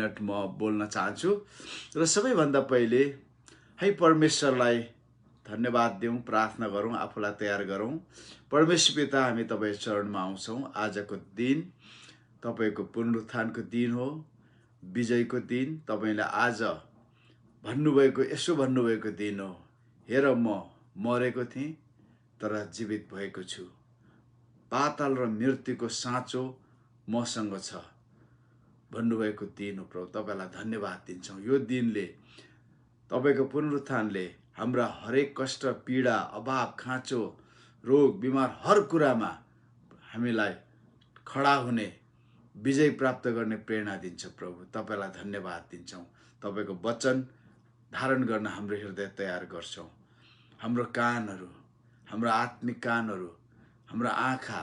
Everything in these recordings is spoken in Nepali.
मिनट म बोल्न चाहन्छु र सबैभन्दा पहिले है परमेश्वरलाई धन्यवाद दिउँ, प्रार्थना गरौँ, आफूलाई तयार गरौँ। परमेश्वर पिता, हामी तपाईँ चरणमा आउँछौँ। आजको दिन तपाईको पुनरुत्थानको दिन हो, विजयको दिन। तपाईले आज भन्नुभएको, यसो भन्नुभएको दिन हो, हेर म मरेको थिएँ तर जीवित भएको छु, पाताल र मृत्युको साँचो मसँग छ भन्नुभएको दिन हो। प्रभु, तपाईलाई धन्यवाद दिन्छौँ। यो दिनले, तपाईको पुनरुत्थानले हाम्रा हरेक कष्ट, पीडा, अभाव, खाँचो, रोग, बिमार, हर कुरामा हामीलाई खडा हुने, विजय प्राप्त गर्ने प्रेरणा दिन्छ। प्रभु, तपाईलाई धन्यवाद दिन्छौँ। तपाईको वचन धारण गर्न हाम्रो हृदय तयार गर्छौँ। हाम्रो कानहरू, हाम्रो आत्मिक कानहरू, हाम्रो आँखा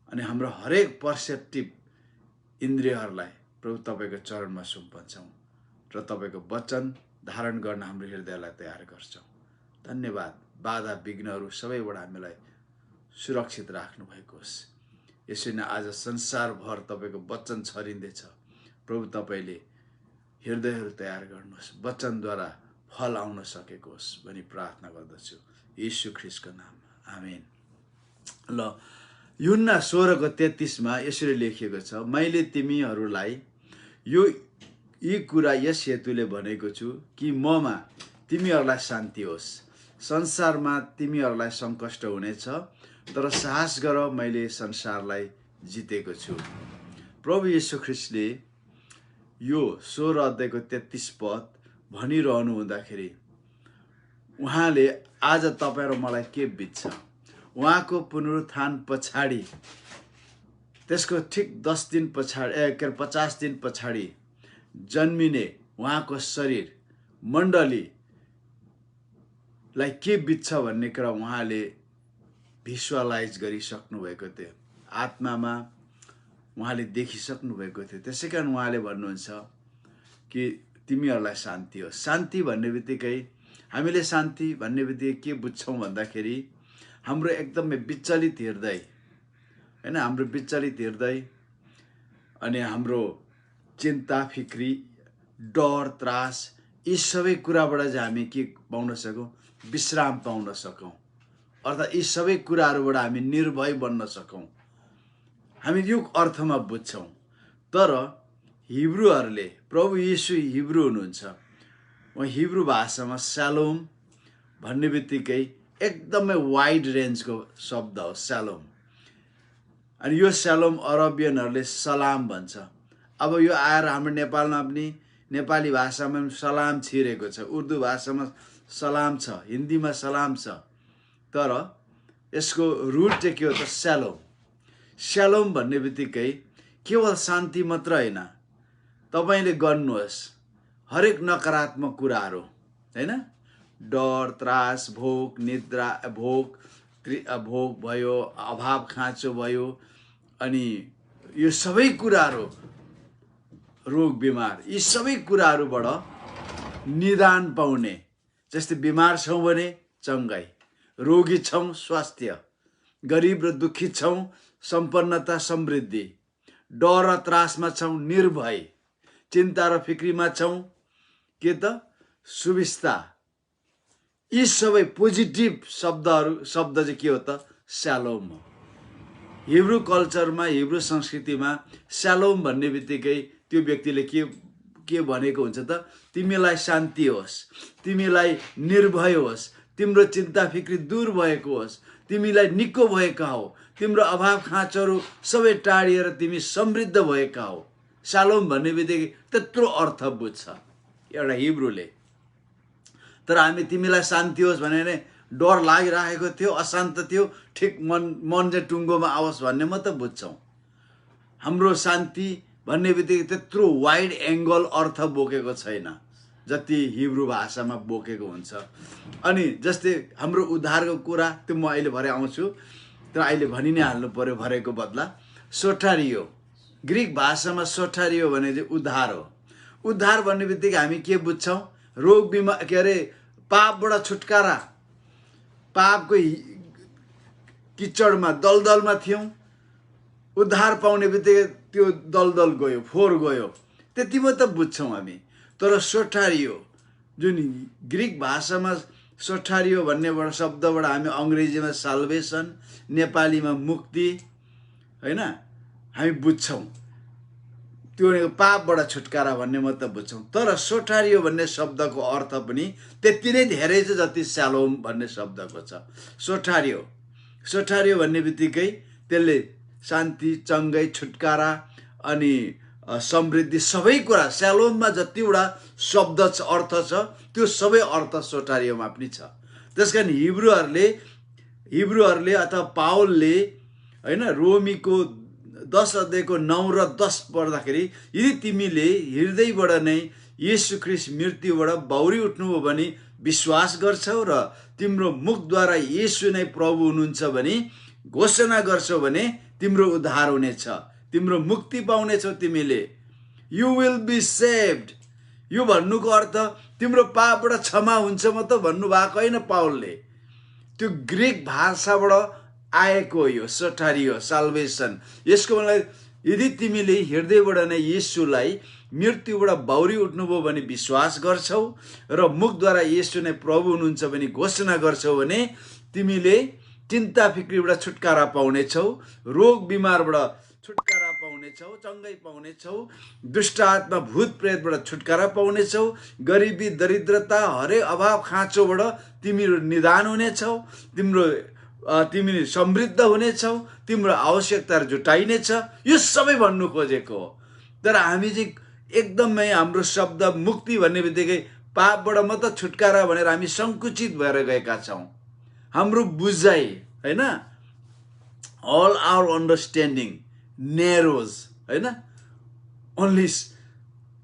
अनि हाम्रो हरेक पर्सेप्टिभ इन्द्रियहरूलाई प्रभु तपाईको चरणमा सुम्पन्छौँ र तपाईको वचन धारण गर्न हाम्रो हृदयलाई तयार गर्छौँ। धन्यवाद। बाधा विघ्नहरू सबैबाट हामीलाई सुरक्षित राख्नु भएको होस्। यसरी नै आज संसारभर तपाईको वचन छरिँदैछ। प्रभु, तपाईले हृदयहरू तयार गर्नुहोस्, वचनद्वारा फल आउन सकेको होस् भनी प्रार्थना गर्दछु यीशु ख्रीष्टको नाममा, आमेन। ल, यूहन्ना 16:33 यसरी लेखिएको छ, मैले तिमीहरूलाई यी कुरा यस हेतुले भनेको छु कि ममा तिमीहरूलाई शान्ति होस्। संसारमा तिमीहरूलाई सङ्कष्ट हुनेछ, तर साहस गर, मैले संसारलाई जितेको छु। प्रभु येशू ख्रीष्टले यो 16:33 भनिरहनु हुँदाखेरि उहाँले आज तपाईँ र मलाई के बित्छ, उहाँको पुनरुत्थान पछाडि, त्यसको ठिक 10 दिन पछाडि 50 दिन पछाडि जन्मिने उहाँको शरीर मण्डलीलाई के बित्छ भन्ने कुरा उहाँले भिजुअलाइज गरिसक्नु भएको थियो, आत्मामा उहाँले देखिसक्नु भएको थियो। त्यसै कारण उहाँले भन्नुहुन्छ कि तिमीहरूलाई शान्ति होस्। शान्ति भन्ने बित्तिकै, हामीले शान्ति भन्ने बित्तिकै के बुझ्छौँ भन्दाखेरि हाम्रो एकदमै विचलित हृदय, हैन, हाम्रो विचलित हृदय अनि हाम्रो चिन्ता, फिक्री, डर, त्रास, यी सबै कुराबाट चाहिँ हामी के पाउन सकौँ, विश्राम पाउन सकौँ। अर्थात् यी सबै कुराहरूबाट हामी निर्भय बन्न सकौँ, हामी यो अर्थमा बुझ्छौँ। तर हिब्रूहरूले, प्रभु येशू हिब्रू हुनुहुन्छ, उहाँ हिब्रू भाषामा शालोम भन्ने बित्तिकै एकदमै वाइड रेन्जको शब्द हो शालोम। अनि यो शालोम अरबियनहरूले सलाम भन्छ। अब यो आएर हाम्रो नेपालमा पनि, नेपाली भाषामा पनि सलाम छिरेको छ, उर्दू भाषामा सलाम छ, हिन्दीमा सलाम छ, तर यसको रुट चाहिँ के हो त, शालोम। शालोम भन्ने बित्तिकै केवल शान्ति मात्र होइन, तपाईँले गर्नुहोस् हरेक नकारात्मक कुराहरू, हैन, डर, त्रास, भोक, निद्रा, भोक भयो, अभाव, खाँचो भयो, अनि यो सबै कुराहरू, रोग, बिमार, यी सबै कुराहरूबाट निदान पाउने। जस्तै बिमार छौँ भने चङ्गाई, रोगी छौँ स्वास्थ्य, गरिब र दुखित छौँ सम्पन्नता, समृद्धि, डर र त्रासमा छौँ निर्भय, चिन्ता र फिक्रीमा छौँ के त सुविस्ता। यी सबै पोजिटिभ शब्द चाहिँ के हो त, शालोम हो। हिब्रू कल्चरमा, हिब्रू संस्कृतिमा शालोम भन्ने बित्तिकै त्यो व्यक्तिले के भनेको हुन्छ त, तिमीलाई शान्ति होस्, तिमीलाई निर्भय होस्, तिम्रो चिन्ता फिक्री दूर भएको होस्, तिमीलाई निको भएका हो, तिम्रो अभाव खाँचोहरू सबै टाढिएर तिमी समृद्ध भएका हो। शालोम भन्ने बित्तिकै त्यत्रो अर्थ बुझ्छ एउटा हिब्रूले। तर हामी तिमीलाई शान्ति होस् भने डर लागिरहेको थियो, अशान्त थियो, ठिक मन चाहिँ टुङ्गोमा आओस् भन्ने मात्र बुझ्छौँ। हाम्रो शान्ति भन्ने बित्तिकै त्यत्रो वाइड एङ्गल अर्थ बोकेको छैन जति हिब्रू भाषामा बोकेको हुन्छ। अनि जस्तै हाम्रो उद्धारको कुरा, त्यो म अहिले भरे आउँछु, तर अहिले भनि नै हाल्नु पर्यो भरेको बदला। सोटारियो, ग्रिक भाषामा सोटारियो भने चाहिँ उद्धार हो। उद्धार भन्ने बित्तिकै हामी के बुझ्छौँ, रोग बिमार, के अरे पापबाट छुटकारा। पापको किचडमा, दलदलमा थियौँ, उद्धार पाउने बित्तिकै त्यो दलदल गयो, फोहोर गयो, त्यति मात्र बुझ्छौँ हामी। तर सोठारियो जुन ग्रिक भाषामा सोठारियो भन्ने शब्दबाट हामी अङ्ग्रेजीमा साल्भेसन, नेपालीमा मुक्ति, होइन, हामी बुझ्छौँ। त्यो पापबाट छुटकारा भन्ने मात्र बुझ्छौँ। तर सोठारियो भन्ने शब्दको अर्थ पनि त्यति नै धेरै छ जति स्यालोम भन्ने शब्दको छ। सोठारियो भन्ने बित्तिकै त्यसले शान्ति, चङ्गाई, छुटकारा अनि समृद्धि सबै कुरा, स्यालोममा जतिवटा शब्द छ, अर्थ छ, त्यो सबै अर्थ सोठारियोमा पनि छ। त्यस कारण हिब्रूहरूले अथवा पावलले, होइन, रोमीको 10 अध्यायको 9 र 10 पढ्दाखेरि यदि तिमीले हृदयबाट नै येशू ख्रीष्ट मृत्युबाट बाउरी उठ्नुभयो भने विश्वास गर्छौ र तिम्रो मुखद्वारा येशू नै प्रभु हुनुहुन्छ भने घोषणा गर्छौ भने तिम्रो उद्धार हुनेछ, तिम्रो मुक्ति पाउनेछौ तिमीले। You will be saved. यो भन्नुको अर्थ तिम्रो पापबाट क्षमा हुन्छ मात्र भन्नुभएको होइन पावलले। त्यो ग्रिक भाषाबाट आएको यो सोठारियो, साल्भेसन। यसको मतलब यदि तिमीले हृदयबाट नै येशूलाई मृत्युबाट बाउरी उठ्नुभयो भने विश्वास गर्छौ र मुखद्वारा येशू नै प्रभु हुनुहुन्छ भने घोषणा गर्छौ भने तिमीले चिन्ता फिक्रीबाट छुटकारा पाउनेछौ, रोग बिमारबाट छुटकारा पाउनेछौ, चङ्गाई पाउनेछौ, दुष्ट आत्मा भूत प्रेतबाट छुटकारा पाउनेछौ, गरिबी दरिद्रता हरेक अभाव खाँचोबाट तिमीहरू निदान हुनेछौ, तिमी समृद्ध हुनेछौ, तिम्रो आवश्यकताहरू जुटाइनेछ। यो सबै भन्नु खोजेको हो। तर हामी चाहिँ एकदमै हाम्रो शब्द मुक्ति भन्ने बित्तिकै पापबाट मात्र छुटकारा भनेर हामी सङ्कुचित भएर गएका छौँ। हाम्रो बुझाइ, होइन, अल आवर अन्डरस्ट्यान्डिङ नेरोज, होइन,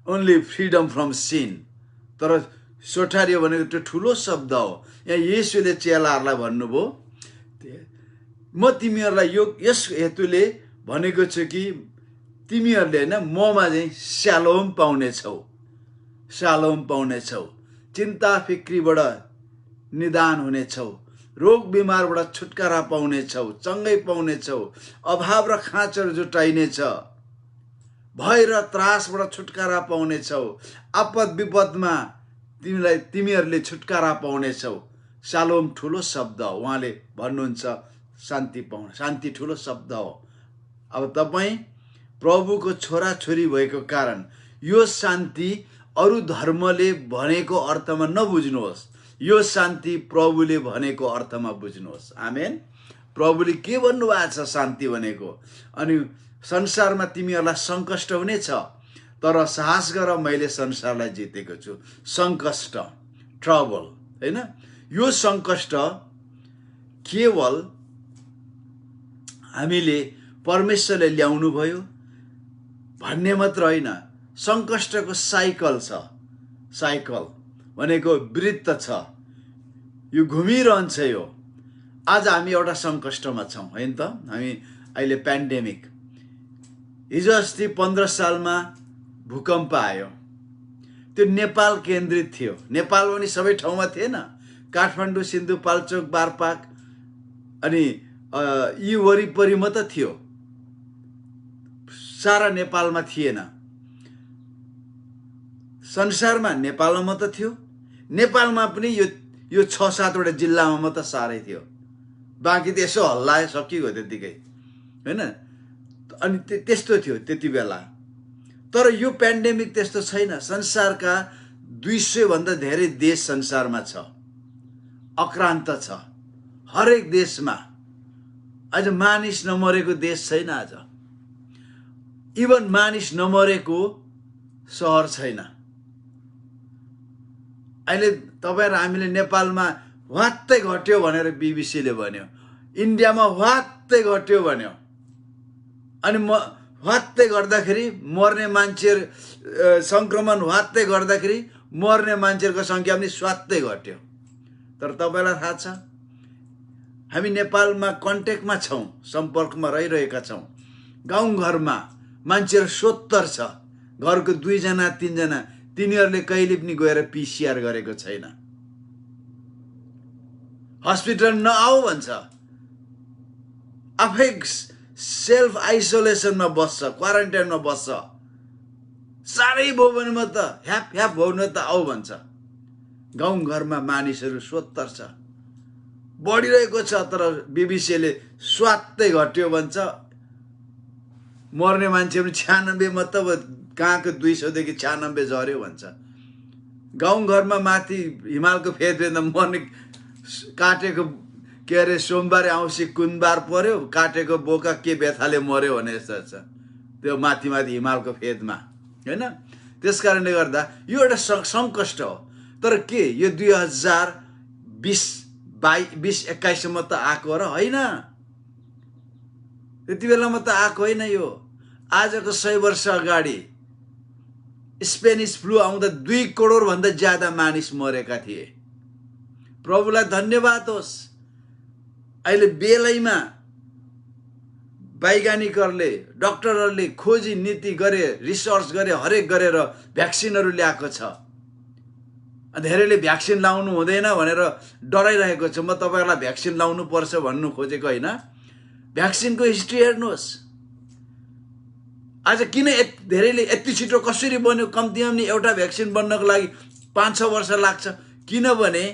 ओन्ली फ्रिडम फ्रम सिन। तर सोठारियो भनेको त्यो ठुलो शब्द हो। यहाँ येशूले चेलाहरूलाई भन्नुभयो, म तिमीहरूलाई यस हेतुले भनेको छु कि तिमीहरूले, होइन, ममा चाहिँ स्यालोम पाउनेछौ, चिन्ता फिक्रीबाट निदान हुनेछौ, रोग बिमारबाट छुटकारा पाउनेछौ, चङ्गाई पाउनेछौ, अभाव र खाँचोहरू जुटाइनेछ, भय र त्रासबाट छुटकारा पाउनेछौ, आपद विपदमा तिमीहरूले छुटकारा पाउनेछौ। स्यालोम ठुलो शब्द हो। उहाँले भन्नुहुन्छ शान्ति ठुलो शब्द हो। अब तपाईँ प्रभुको छोराछोरी भएको कारण यो शान्ति अरू धर्मले भनेको अर्थमा नबुझ्नुहोस्, यो शान्ति प्रभुले भनेको अर्थमा बुझ्नुहोस्। आमेन। प्रभुले के भन्नुभएको छ शान्ति भनेको? अनि संसारमा तिमीहरूलाई सङ्कष्ट हुनेछ, तर साहस गर, मैले संसारलाई जितेको छु। सङ्कष्ट, ट्रबल, होइन, यो सङ्कष्ट केवल हामीले परमेश्वरले ल्याउनु भयो भन्ने मात्र होइन, सङ्कष्टको साइकल छ। साइकल भनेको वृत्त छ, यो घुमिरहन्छ। यो आज हामी एउटा सङ्कष्टमा छौँ, होइन त? हामी अहिले पेन्डेमिक, हिजो अस्ति 15 सालमा भूकम्प आयो, त्यो नेपाल केन्द्रित थियो। नेपाल पनि सबै ठाउँमा थिएन, काठमाडौँ, सिन्धुपाल्चोक, बारपाक अनि यी वरिपरि मात्र थियो, सारा नेपालमा थिएन। संसारमा नेपालमा मात्र थियो, नेपालमा पनि यो 6-7वटा जिल्लामा मात्र साह्रै थियो, बाँकी त यसो हल्लायो, सकियो त्यतिकै, होइन? अनि त्यस्तो थियो त्यति बेला। तर यो पेन्डेमिक त्यस्तो छैन। संसारका 200 भन्दा धेरै देश संसारमा छ, आक्रान्त छ हरेक देशमा। आज मानिस नमरेको देश छैन। आज इभन मानिस नमरेको सहर छैन। अहिले तपाईँ र हामीले नेपालमा वात्तै घट्यो भनेर बिबिसीले भन्यो, इन्डियामा वात्तै घट्यो भन्यो, अनि वात्तै गर्दाखेरि मर्ने मान्छेहरू, सङ्क्रमण वात्तै गर्दाखेरि मर्ने मान्छेहरूको सङ्ख्या पनि स्वात्तै घट्यो। तर तपाईँलाई थाहा छ, हामी नेपालमा कन्ट्याक्टमा छौँ, सम्पर्कमा रहिरहेका छौँ। गाउँघरमा मान्छेहरू 70 छ, घरको 2 जना 3 जना, तिनीहरूले कहिले पनि गएर पिसिआर गरेको छैन। हस्पिटल नआऊ भन्छ, आफै सेल्फ आइसोलेसनमा बस्छ, क्वारेन्टाइनमा बस्छ। साह्रै भयो भने म त ह्याप ह्याप भौ न त आऊ भन्छ। गाउँघरमा मानिसहरू सोत्तर छ, बढिरहेको छ, तर बिबिसीले स्वात्तै घट्यो भन्छ। मर्ने मान्छे पनि 96 मतलब कहाँको 200 देखि 96 झऱ्यो भन्छ। गाउँघरमा माथि हिमालको फेदमा मर्ने काटेको के अरे सोमबार औँसी कुनबार पर्यो, काटेको बोका के बेथाले मर्यो भने जस्तो छ त्यो माथि माथि हिमालको फेदमा, होइन? त्यस कारणले गर्दा यो एउटा सङ्कष्ट हो। तर के यो 2020-21 त आएको र होइन? त्यति बेलामा त आएको होइन। यो आजको 100 वर्ष अगाडि स्पेनिस फ्लू आउँदा 2 करोड भन्दा ज्यादा मानिस मरेका थिए। प्रभुलाई धन्यवाद होस्, अहिले बेलैमा वैज्ञानिकहरूले, डाक्टरहरूले खोजी नीति गरे, रिसर्च गरे, हरेक गरेर भ्याक्सिनहरू ल्याएको छ। धेरैले भ्याक्सिन लाउनु हुँदैन भनेर डराइरहेको छ। म तपाईँहरूलाई भ्याक्सिन लाउनु पर्छ भन्नु खोजेको होइन। भ्याक्सिनको हिस्ट्री हेर्नुहोस्। आज किन धेरैले यति छिटो कसरी बन्यो? कम्तीमा पनि एउटा भ्याक्सिन बन्नको लागि 5-6 वर्ष लाग्छ। किनभने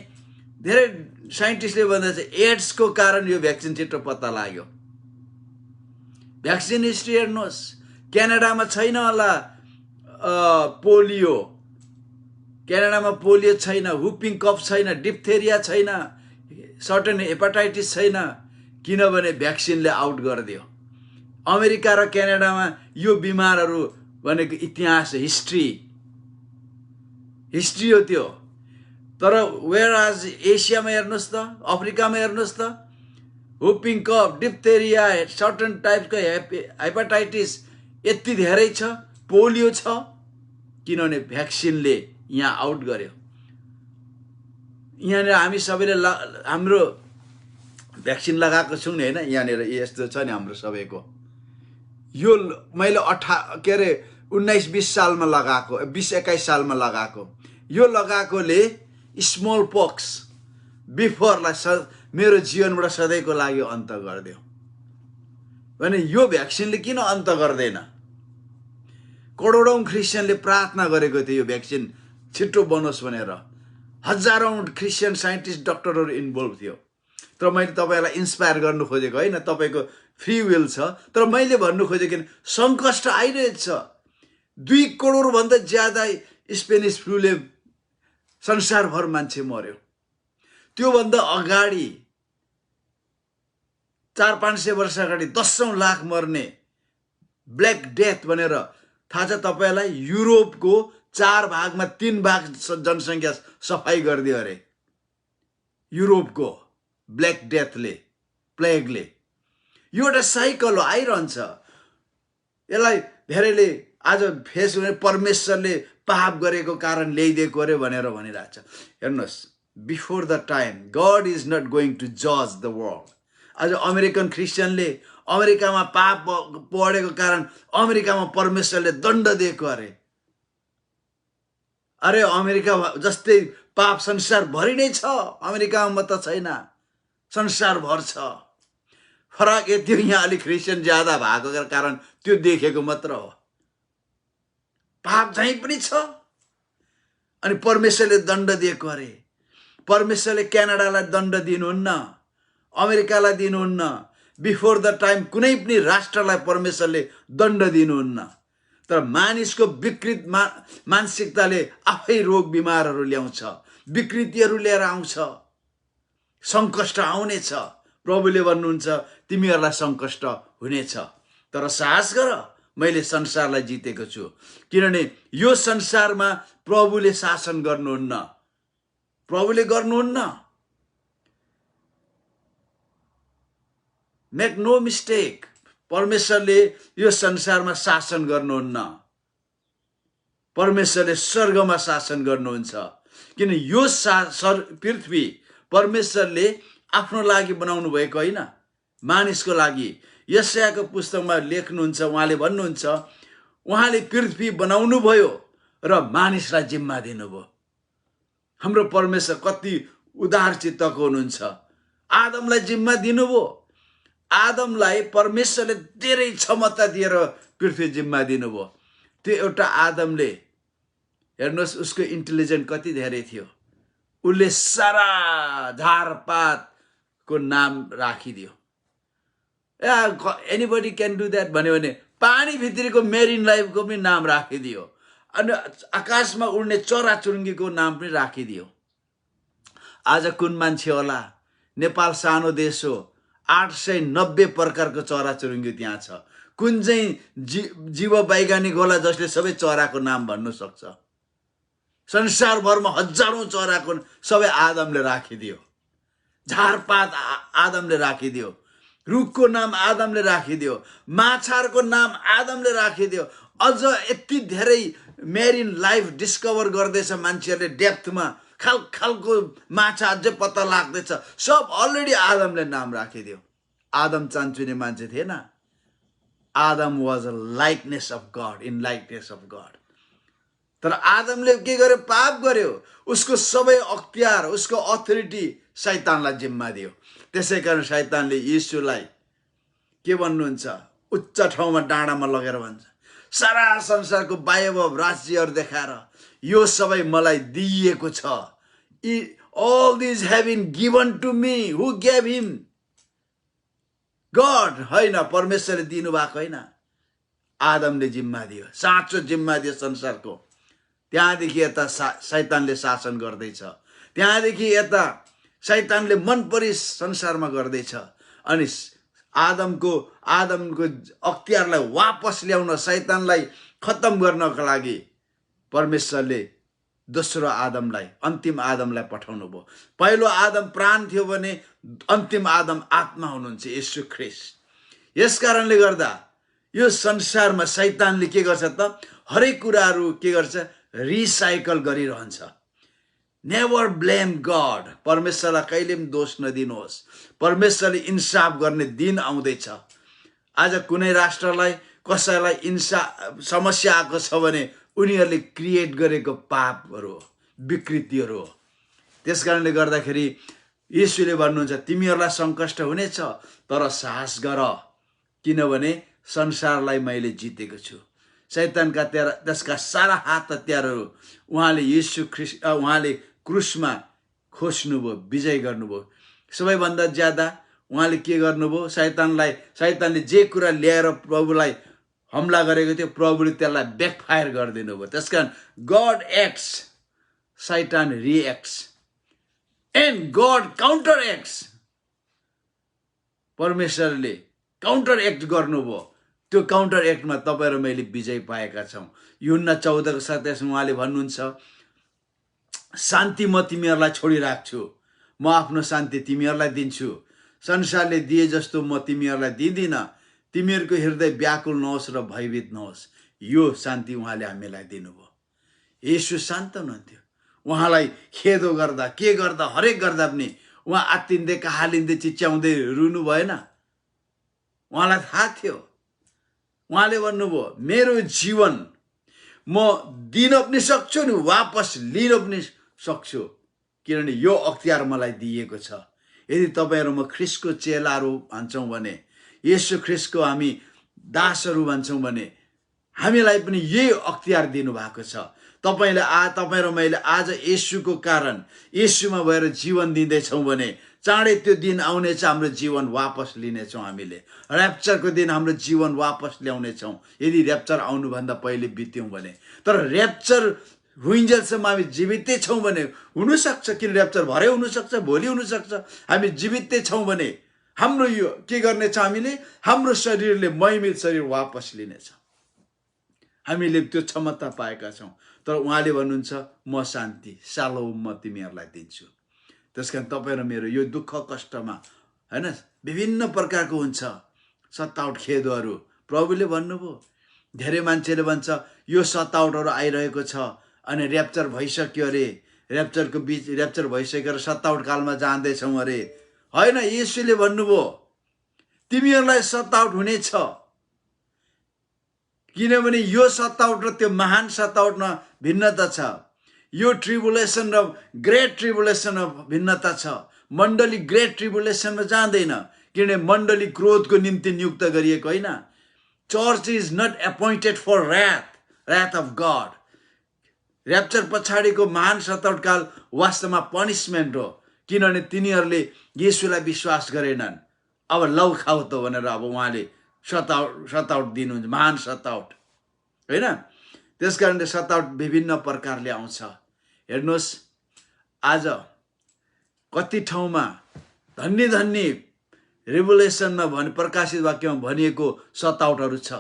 धेरै साइन्टिस्टले भन्दछ एड्सको कारण यो भ्याक्सिन छिटो पत्ता लाग्यो। भ्याक्सिन हिस्ट्री हेर्नुहोस्। क्यानाडामा छैन होला पोलियो, क्यानाडामा पोलियो छैन, हुपिङ कफ छैन, डिप्थेरिया छैन, सर्टेन हेपाटाइटिस छैन, किनभने भ्याक्सिनले आउट गरिदियो। अमेरिका र क्यानाडामा यो बिमारहरू भनेको इतिहास, हिस्ट्री हो त्यो। तर वेयर आज एसियामा हेर्नुहोस् त, अफ्रिकामा हेर्नुहोस् त, हुपिङ कफ, डिप्थेरिया, सर्टन टाइपको हेपाटाइटिस यति धेरै छ, पोलियो छ, किनभने भ्याक्सिनले यहाँ आउट गर्यो। यहाँनिर हामी सबैले हाम्रो भ्याक्सिन लगाएको छौँ नि, होइन? यहाँनिर यस्तो छ नि हाम्रो सबैको। यो मैले 19-20 सालमा लगाएको, 20-21 सालमा लगाएको। यो लगाएकोले स्मल पक्स बिफोरलाई मेरो जीवनबाट सधैँको लागि अन्त गरिदियो। भने यो भ्याक्सिनले किन अन्त गर्दैन? करोडौँ क्रिस्चियनले प्रार्थना गरेको थियो यो भ्याक्सिन छिटो बनोस् भनेर। हजारौँ क्रिस्चियन साइन्टिस्ट, डक्टरहरू इन्भल्भ थियो। तर मैले तपाईँलाई इन्सपायर गर्नु खोजेको होइन, तपाईँको फ्री विल छ। तर मैले भन्नु खोजेको सङ्कष्ट आइरहेछ। 2 करोड भन्दा ज्यादा स्पेनिस फ्लूले संसारभर मान्छे मर्यो। त्योभन्दा अगाडि 400-500 वर्ष अगाडि 10 लाख मर्ने ब्ल्याक डेथ भनेर थाहा छ तपाईँलाई? युरोपको 4 भागमा 3 भाग जनसङ्ख्या सफाई गरिदियो अरे युरोपको ब्ल्याक डेथले, प्लेगले। यो एउटा साइकल हो, आइरहन्छ। यसलाई धेरैले आज फेस गर्ने परमेश्वरले पाप गरेको कारण ल्याइदिएको अरे भनेर भनिरहेछ। हेर्नुहोस्, before the time God is not going to जज द वर्ल्ड। आज अमेरिकन क्रिस्चियनले अमेरिकामा पाप पढेको कारण अमेरिकामा परमेश्वरले दण्ड दिएको अरे। अरे अमेरिका जस्तै पाप संसारभरि नै छ, अमेरिकामा मात्र छैन, संसारभर छ। फरक यति हो, यहाँ अलिक क्रिस्चियन ज्यादा भएको कारण त्यो देखेको मात्र हो। पाप झैँ पनि छ। अनि परमेश्वरले दण्ड दिएको अरे। परमेश्वरले क्यानाडालाई दण्ड दिनुहुन्न, अमेरिकालाई दिनुहुन्न। बिफोर द टाइम कुनै पनि राष्ट्रलाई परमेश्वरले दण्ड दिनुहुन्न। तर मानिसको विकृत मानसिकताले आफै रोग बिमारहरू ल्याउँछ, विकृतिहरू लिएर आउँछ, सङ्कष्ट आउनेछ। प्रभुले भन्नुहुन्छ तिमीहरूलाई सङ्कष्ट हुनेछ, तर साहस गर, मैले संसारलाई जितेको छु। किनभने यो संसारमा प्रभुले शासन गर्नुहुन्न, प्रभुले गर्नुहुन्न। मेक नो मिस्टेक, परमेश्वरले यो संसारमा शासन गर्नुहुन्न। परमेश्वरले स्वर्गमा शासन गर्नुहुन्छ। किन यो पृथ्वी परमेश्वरले आफ्नो लागि बनाउनु भएको होइन, मानिसको लागि। यशायाको पुस्तकमा लेख्नुहुन्छ, उहाँले भन्नुहुन्छ उहाँले पृथ्वी बनाउनु भयो र मानिसलाई जिम्मा दिनुभयो। हाम्रो परमेश्वर कति उदार चित्तको हुनुहुन्छ। आदमलाई जिम्मा दिनुभयो। आदमलाई परमेश्वरले धेरै क्षमता दिएर पृथ्वी जिम्मा दिनुभयो। त्यो एउटा आदमले हेर्नुहोस् उसको इन्टेलिजेन्ट कति धेरै थियो, उसले सारा झारपातको नाम राखिदियो। एनीबडी क्यान डु द्याट भन्यो भने पानीभित्रको मेरिन लाइफको पनि नाम राखिदियो, अनि आकाशमा उड्ने चराचुरुङ्गीको नाम पनि राखिदियो। आज कुन मान्छे होला, नेपाल सानो देश हो, 890 प्रकारको चराचुरुङ्गी त्यहाँ छ। कुन चाहिँ जीव वैज्ञानिक होला जसले सबै चराको नाम भन्नु सक्छ? संसारभरमा हजारौं चराको सबै आदमले राखिदियो। झारपात आदमले राखिदियो, रुखको नाम आदमले राखिदियो, माछाहरूको नाम आदमले राखिदियो। अझ यति धेरै मेरिन लाइफ डिस्कभर गर्दैछ मान्छेहरूले, डेप्थमा खालको माछा अझै पत्ता लाग्दैछ, सब अलरेडी आदमले नाम राखिदियो। आदम चान्चुने मान्छे थिएन। Adam was a likeness of God, in likeness of God. तर आदमले के गर्यो? पाप गर्यो। उसको सबै अख्तियार, उसको अथोरिटी शैतानलाई जिम्मा दियो। त्यसै कारण शैतानले यीशुलाई के भन्नुहुन्छ? उच्च ठाउँमा डाँडामा लगेर भन्छ, सारा संसारको वैभव राज्यहरू देखाएर यो सबै मलाई दिइएको छ। All these have been given to me. Who gave him? God होइन, परमेश्वरले दिनु भएको होइन, आदमले जिम्मा दियो, साँचो जिम्मा दियो संसारको। त्यहाँदेखि यता शैतानले शासन गर्दैछ, त्यहाँदेखि यता शैतानले मन परी संसारमा गर्दैछ। अनि आदमको अख्तियारलाई वापस ल्याउन, शैतानलाई खत्तम गर्नको लागि परमेश्वरले दोस्रो आदमलाई, अन्तिम आदमलाई पठाउनु भयो। पहिलो आदम प्राण थियो भने अन्तिम आदम आत्मा हुनुहुन्छ, येशू ख्रीष्ट। यस कारणले गर्दा यो संसारमा शैतानले के गर्छ त? हरेक कुराहरू के गर्छ? रिसाइकल गरिरहन्छ। Never blame God. परमेश्वरलाई कहिले पनि दोष नदिनुहोस्। परमेश्वरले इन्साफ गर्ने दिन आउँदैछ। आज कुनै राष्ट्रलाई, कसैलाई समस्या आएको छ भने उनीहरूले क्रिएट गरेको पापहरू हो, विकृतिहरू हो। त्यस कारणले गर्दाखेरि येशूले भन्नुहुन्छ, तिमीहरूलाई सङ्कष्ट हुनेछ, तर साहस गर, किनभने संसारलाई मैले जितेको छु। शैतानका त्यसका सारा हात हतियारहरू उहाँले क्रुसमा खोज्नुभयो, विजय गर्नुभयो। सबैभन्दा ज्यादा उहाँले के गर्नुभयो? शैतानले जे कुरा ल्याएर प्रभुलाई हमला गरेको थियो, प्रभुले त्यसलाई ब्याकफायर गरिदिनु भयो। त्यसकारण गड एक्ट्स, शैतान reacts, and God counteracts. परमेश्वरले काउन्टर एक्ट गर्नुभयो। त्यो काउन्टर एक्टमा तपाईँ र मैले विजय पाएका छौँ। यूहन्ना 14:27 उहाँले भन्नुहुन्छ, शान्ति म तिमीहरूलाई छोडिराख्छु, म आफ्नो शान्ति तिमीहरूलाई दिन्छु। संसारले दिए जस्तो म तिमीहरूलाई दिँदिनँ। तिमीहरूको हृदय व्याकुल नहोस् र भयभीत नहोस्। यो शान्ति उहाँले हामीलाई दिनुभयो। येशू शान्त हुनुहुन्थ्यो। उहाँलाई खेदो गर्दा, के गर्दा, हरेक गर्दा पनि उहाँ आत्तिँदै, कहालिँदै, चिच्याउँदै रुनु भएन। उहाँलाई थाहा थियो। उहाँले भन्नुभयो, मेरो जीवन म दिन पनि सक्छु नि वापस लिन पनि सक्छु, किनभने यो अख्तियार मलाई दिएको छ। यदि तपाईँहरू म ख्रीष्टको चेलाहरू भन्छौँ भने, येशू ख्रीष्टको हामी दासहरू भन्छौँ भने, हामीलाई पनि यही अख्तियार दिनुभएको छ। तपाईँ र मैले आज येशूको कारण, येशूमा भएर जीवन दिँदैछौँ भने चाँडै त्यो दिन आउनेछ, हाम्रो जीवन वापस लिनेछौँ। हामीले ऱ्याप्चरको दिन हाम्रो जीवन वापस ल्याउनेछौँ, यदि ऱ्याप्चर आउनुभन्दा पहिले बित्यौँ भने। तर ऱ्याप्चर हुइन्जेलसम्म हामी जीवितै छौँ भने, हुनसक्छ कि ऱ्याप्चर भरे हुनसक्छ, भोलि हुनसक्छ, हामी जीवितै छौँ भने हाम्रो यो के गर्नेछ? हामीले हाम्रो शरीरले, महिमित शरीर वापस लिनेछ। हामीले त्यो क्षमता पाएका छौँ। तर उहाँले भन्नुहुन्छ, म शान्ति, शालोम म तिमीहरूलाई दिन्छु। त्यसकारण तपाईँ र मेरो यो दुःख कष्टमा होइन, विभिन्न प्रकारको हुन्छ सताउट, खेदहरू। प्रभुले भन्नुभयो, धेरै मान्छेले भन्छ यो सताउटहरू आइरहेको छ अनि ऱ्याप्चर भइसक्यो अरे, ऱ्याप्चर भइसकेर सताउट कालमा जाँदैछौँ अरे। होइन, येशूले भन्नुभयो तिमीहरूलाई सताउट हुनेछ, किनभने यो सताउट र त्यो महान सताउटमा भिन्नता छ। यो ट्रिबुलेसन र ग्रेट ट्रिबुलेसन भिन्नता छ। मण्डली ग्रेट ट्रिबुलेसनमा जाँदैन, किनभने मण्डली क्रोधको निम्ति नियुक्त गरिएको होइन। Church is not appointed for wrath. wrath of God. Rapture पछाडिको महान सताउटकाल वास्तवमा पनिसमेन्ट हो, किनभने तिनीहरूले येशूलाई विश्वास गरेनन्। अब लौ खाऊ त भनेर अब उहाँले सताउट दिनुहुन्छ, महान सताउट होइन। त्यसकारणले सताउट विभिन्न प्रकारले आउँछ। हेर्नुहोस्, आज कति ठाउँमा धन्य धन्य रेभुलेसनमा प्रकाशित वाक्यमा भनिएको सताउटहरू छ।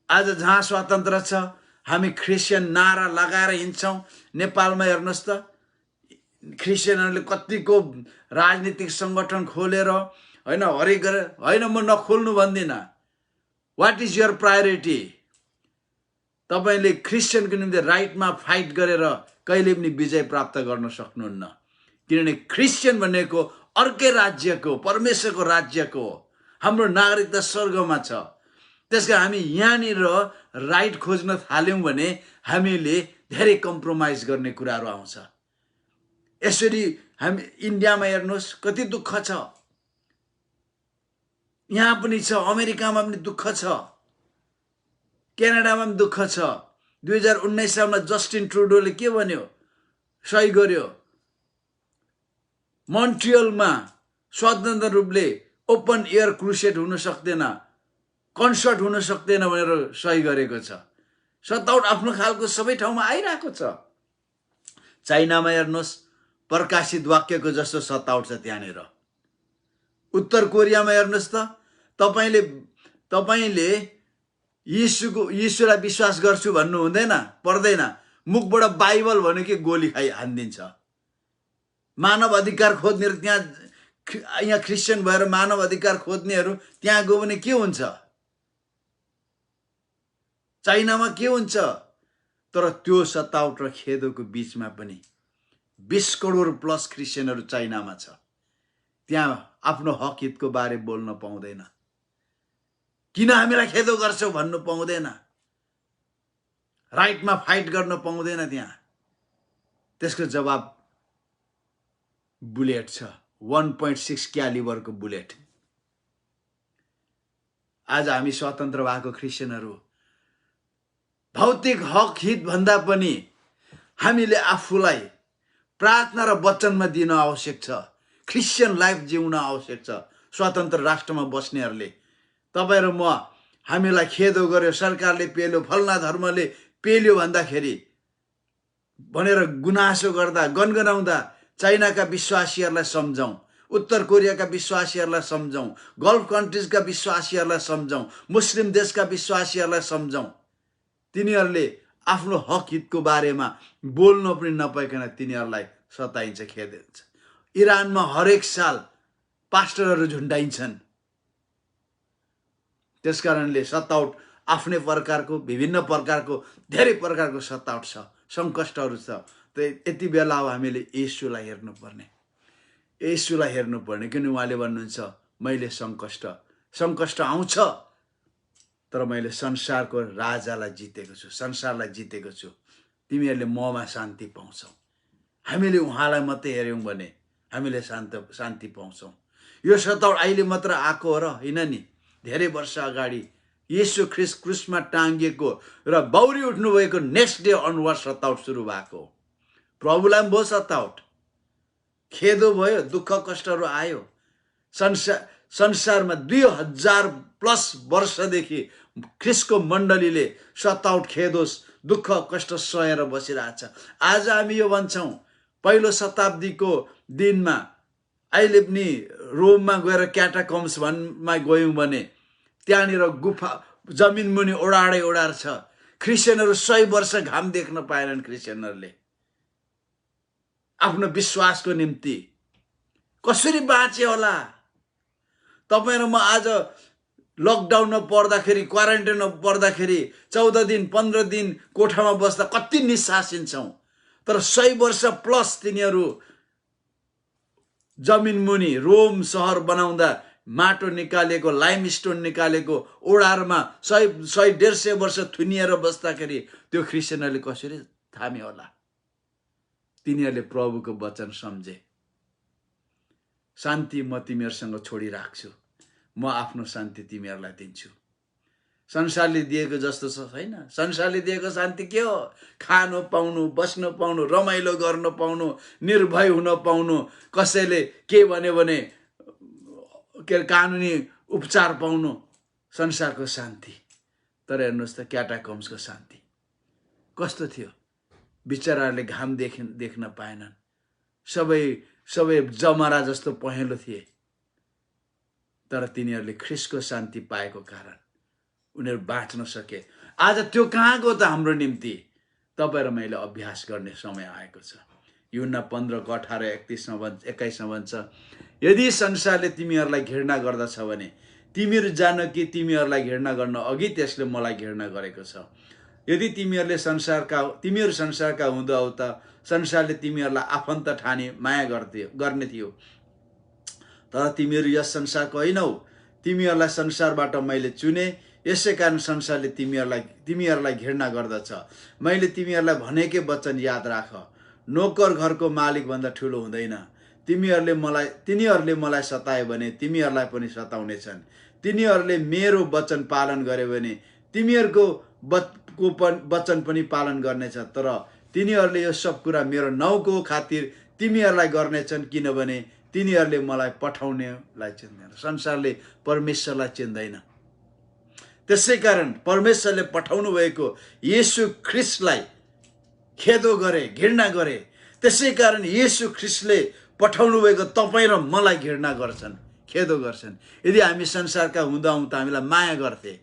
आज जहाँ स्वतन्त्र छ, हामी क्रिस्चियन नारा लगाएर हिँड्छौँ। नेपालमा हेर्नुहोस् त, क्रिस्चियनहरूले कतिको राजनीतिक सङ्गठन खोलेर होइन, हरेक गरेर, होइन म नखोल्नु भन्दिनँ। What is your priority? तपाईँले क्रिस्चियनको निम्ति राइटमा फाइट गरेर कहिले पनि विजय प्राप्त गर्न सक्नुहुन्न, किनभने क्रिस्चियन भनेको अर्कै राज्यको, परमेश्वरको राज्यको हो। हाम्रो नागरिकता स्वर्गमा छ। त्यसकारण हामी यहाँनिर राइट खोज्न थाल्यौँ भने हामीले धेरै कम्प्रोमाइज गर्ने कुराहरू आउँछ। यसरी हामी इन्डियामा हेर्नुहोस् कति दुःख छ, यहाँ पनि छ, अमेरिकामा पनि दुःख छ, क्यानाडामा पनि दुःख छ। 2019 सालमा जस्टिन ट्रुडोले के भन्यो, सही गर्यो, मोन्ट्रियलमा स्वतन्त्र रूपले ओपन एयर क्रुसेड हुन सक्दैन, कन्सर्ट हुन सक्दैन भनेर सही गरेको छ। सताउट आफ्नो खालको सबै ठाउँमा आइरहेको छ। चाइनामा हेर्नुहोस्, प्रकाशित वाक्यको जस्तो सताउट छ त्यहाँनिर। उत्तर कोरियामा हेर्नुहोस् त, तपाईँले यीशुलाई विश्वास गर्छु भन्नु हुँदैन, पर्दैन। मुखबाट बाइबल भन्यो कि गोली खाइ हानिदिन्छ। मानव अधिकार खोज्नेहरू यहाँ क्रिस्चियन भएर मानव अधिकार खोज्नेहरू त्यहाँ गयो भने के हुन्छ? चाइनामा के हुन्छ? तर त्यो सताउट र खेदोको बीचमा पनि 20 करोड प्लस क्रिस्चियनहरू चाइनामा छ। त्यहाँ आफ्नो हक हितको बारे बोल्न पाउँदैन। किन हामीलाई खेदो गर्छौ भन्नु पाउँदैन, राइटमा फाइट गर्न पाउँदैन। त्यहाँ त्यसको जवाब बुलेट छ, 1.6 क्यालिबरको बुलेट। आज हामी स्वतन्त्र भएको क्रिस्चियनहरू भौतिक हक हित भन्दा पनि हामीले आफूलाई प्रार्थना र वचनमा दिन आवश्यक छ। क्रिस्चियन लाइफ जिउन आवश्यक छ। स्वतन्त्र राष्ट्रमा बस्नेहरूले तपाईँ र म, हामीलाई खेदो गर्यो, सरकारले पेल्यो, फल्ना धर्मले पेल्यो भन्दाखेरि भनेर गुनासो गर्दा, गनगनाउँदा चाइनाका विश्वासीहरूलाई सम्झौँ, उत्तर कोरियाका विश्वासीहरूलाई सम्झौँ, गल्फ कन्ट्रिजका विश्वासीहरूलाई सम्झौँ, मुस्लिम देशका विश्वासीहरूलाई सम्झौँ। तिनीहरूले आफ्नो हक हितको बारेमा बोल्न पनि नपाइकन तिनीहरूलाई सताइन्छ, खेदिन्छ। इरानमा हरेक साल पास्टरहरू झुन्डाइन्छन्। त्यसकारणले सताउट आफ्नै प्रकारको, विभिन्न प्रकारको, धेरै प्रकारको सताउट छ, सङ्कष्टहरू छ। त यति बेला अब हामीले येशूलाई हेर्नुपर्ने, येशूलाई हेर्नुपर्ने, किन उहाँले भन्नुहुन्छ मैले सङ्कष्ट आउँछ, तर मैले संसारको राजालाई जितेको छु, संसारलाई जितेको छु। तिमीहरूले ममा शान्ति पाउँछौ। हामीले उहाँलाई मात्रै हेऱ्यौँ भने हामीले शान्ति पाउँछौँ। यो सताउट अहिले मात्र आएको हो र होइन नि, धेरै वर्ष अगाडि येशू ख्रिस्ट क्रुसमा टाँगिएको र बौरी उठ्नुभएको नेक्स्ट डे अनुहार सताउट सुरु भएको। प्रभुलाई पनि भयो सताउट, खेदो भयो, दुःख कष्टहरू आयो। संसारमा 2000 प्लस वर्षदेखि ख्रिस्टको मण्डलीले सताउट, खेदोस, दुःख कष्ट सहेर बसिरहेछ। आज हामी यो भन्छौँ, पहिलो शताब्दीको दिनमा अहिले पनि रोममा गएर क्याटाकम्समा गयौँ भने त्यहाँनिर गुफा जमिन मुनि ओडाडै ओडार छ। क्रिस्चियनहरू 100 वर्ष घाम देख्न पाएनन्। क्रिस्चियनहरूले आफ्नो विश्वासको निम्ति कसरी बाँचे होला? तपाईँ र म आज लकडाउनमा पर्दाखेरि, क्वारेन्टाइनमा पर्दाखेरि 14 दिन 15 दिन कोठामा बस्दा कति निस्सासिन्छौँ। तर 100 वर्ष प्लस तिनीहरू जमिन मुनि रोम सहर बनाउँदा माटो निकालेको, लाइमस्टोन निकालेको ओडारमा 100-150 वर्ष थुनिएर बस्दाखेरि त्यो क्रिस्चियनहरूले कसरी थामे होला? तिनीहरूले प्रभुको वचन सम्झे। शान्ति म तिमीहरूसँग छोडिराख्छु, म आफ्नो शान्ति तिमीहरूलाई दिन्छु। संसारले दिएको जस्तो छैन। संसारले दिएको शान्ति के हो? खानु पाउनु, बस्नु पाउनु, रमाइलो गर्न पाउनु, निर्भय हुन पाउनु, कसैले के भन्यो भने के कानुनी उपचार पाउनु, संसारको शान्ति। तर हेर्नुहोस् त क्याटाकम्सको शान्ति कस्तो थियो? बिचराहरूले घाम देख्न पाएनन्। सबै जमरा जस्तो पहेँलो थिए। तर तिनीहरूले ख्रिस्टको शान्ति पाएको कारण उनीहरू बाँच्न सके। आज त्यो कहाँको त हाम्रो निम्ति तपाईँ र मैले अभ्यास गर्ने समय आएको छ। यूहन्ना 15:18-21 भन्छ, यदि संसारले तिमीहरूलाई घृणा गर्दछ भने तिमीहरू जान कि तिमीहरूलाई घृणा गर्न अघि त्यसले मलाई घृणा गरेको छ। यदि तिमीहरू संसारका हुँदा हो त संसारले तिमीहरूलाई आफन्त ठानी माया गर्ने थियो। तर तिमीहरू यस संसारको होइनौ, तिमीहरूलाई संसारबाट मैले चुने, यसै कारण संसारले तिमीहरूलाई घृणा गर्दछ। मैले तिमीहरूलाई भनेकै वचन याद राख, नोकर घरको मालिक भन्दा ठुलो हुँदैन। तिनीहरूले मलाई सताए भने तिमीहरूलाई पनि सताउनेछन्। तिनीहरूले मेरो वचन पालन गरे भने तिमीहरूको वचन पनि पालन गर्नेछ। तर तिनीहरूले यो सब कुरा मेरो नाउँको खातिर तिमीहरूलाई गर्नेछन्, किनभने तिनीहरूले मलाई पठाउनेलाई चिन्दैन। संसारले परमेश्वरलाई चिन्दैन। त्यसै कारण परमेश्वरले पठाउनु भएको येशू ख्रिस्टलाई खेदो गरे, घृणा गरे। त्यसै कारण येशू ख्रिस्टले पठाउनु भएको तपाईँ र मलाई घृणा गर्छन्, खेदो गर्छन्। यदि हामी संसारका हुँदा हुँदा हामीलाई माया गर्थे,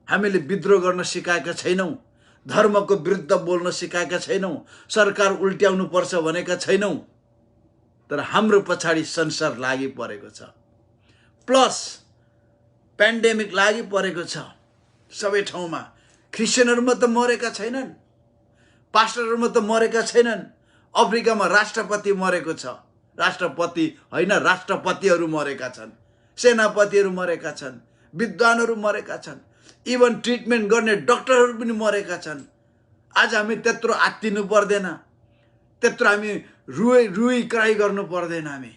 हामीले विद्रोह गर्न सिकाएका छैनौँ, धर्मको विरुद्ध बोल्न सिकाएका छैनौँ, सरकार उल्ट्याउनु पर्छ भनेका छैनौँ, तर हाम्रो पछाडि संसार लागि परेको छ। प्लस पेन्डेमिक लागि परेको छ सबै ठाउँमा। क्रिस्चियनहरूमा त मरेका छैनन्, पास्टरहरूमा त मरेका छैनन्। अफ्रिकामा राष्ट्रपति मरेको छ, राष्ट्रपति होइन, राष्ट्रपतिहरू मरेका छन्, सेनापतिहरू मरेका छन्, विद्वानहरू मरेका छन्, इभन ट्रिटमेन्ट गर्ने डक्टरहरू पनि मरेका छन्। आज हामी त्यत्रो आत्तिनु पर्दैन, त्यत्रो हामी रुई कराई गर्नु पर्दैन हामी,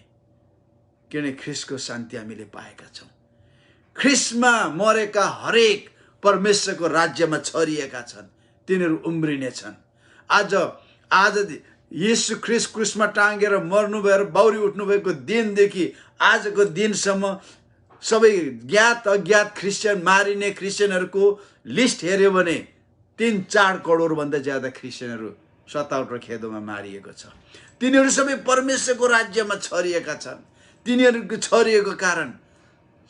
किनकि ख्रिस्टको शान्ति हामीले पाएका छौँ। ख्रिस्टमा मरेका हरेक परमेश्वरको राज्यमा छरिएका छन्, तिनीहरू उम्रिने छन्। आज येशू ख्रिस्ट क्रुसमा टाँगेर मर्नुभयो र बाउरी उठ्नुभएको दिनदेखि आजको दिनसम्म सबै ज्ञात अज्ञात क्रिस्चियन मारिने क्रिस्चियनहरूको लिस्ट हेऱ्यो भने 3-4 करोडभन्दा ज्यादा क्रिस्चियनहरू सतावट र खेदोमा मारिएको छ। तिनीहरू सबै परमेश्वरको राज्यमा छरिएका छन्। तिनीहरूको छरिएको कारण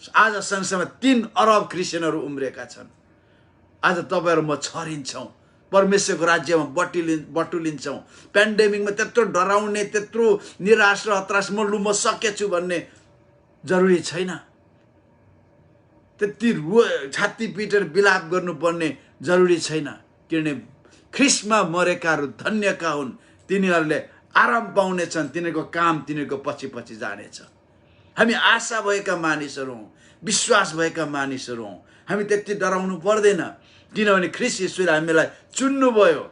आज संसारमा 3 अरब क्रिस्चियनहरू उम्रेका छन्। आज तपाईँहरू म छरिन्छौँ, परमेश्वरको राज्यमा बटुलिन्छौँ। पेन्डेमिकमा त्यत्रो डराउने, त्यत्रो निराश र हताश म सकेछु भन्ने जरुरी छैन। त्यति छाती पिटेर विलाप गर्नुपर्ने जरुरी छैन, किनभने ख्रिस्टमा मरेकाहरू धन्यका हुन्, तिनीहरूले आराम पाउनेछन्, तिनीहरूको काम तिनीहरूको पछि पछि जानेछ। हामी आशा भएका मानिसहरू हौँ, विश्वास भएका मानिसहरू हौँ। हामी त्यति डराउनु पर्दैन, किनभने ख्रिस्ट येशूले हामीलाई चुन्नुभयो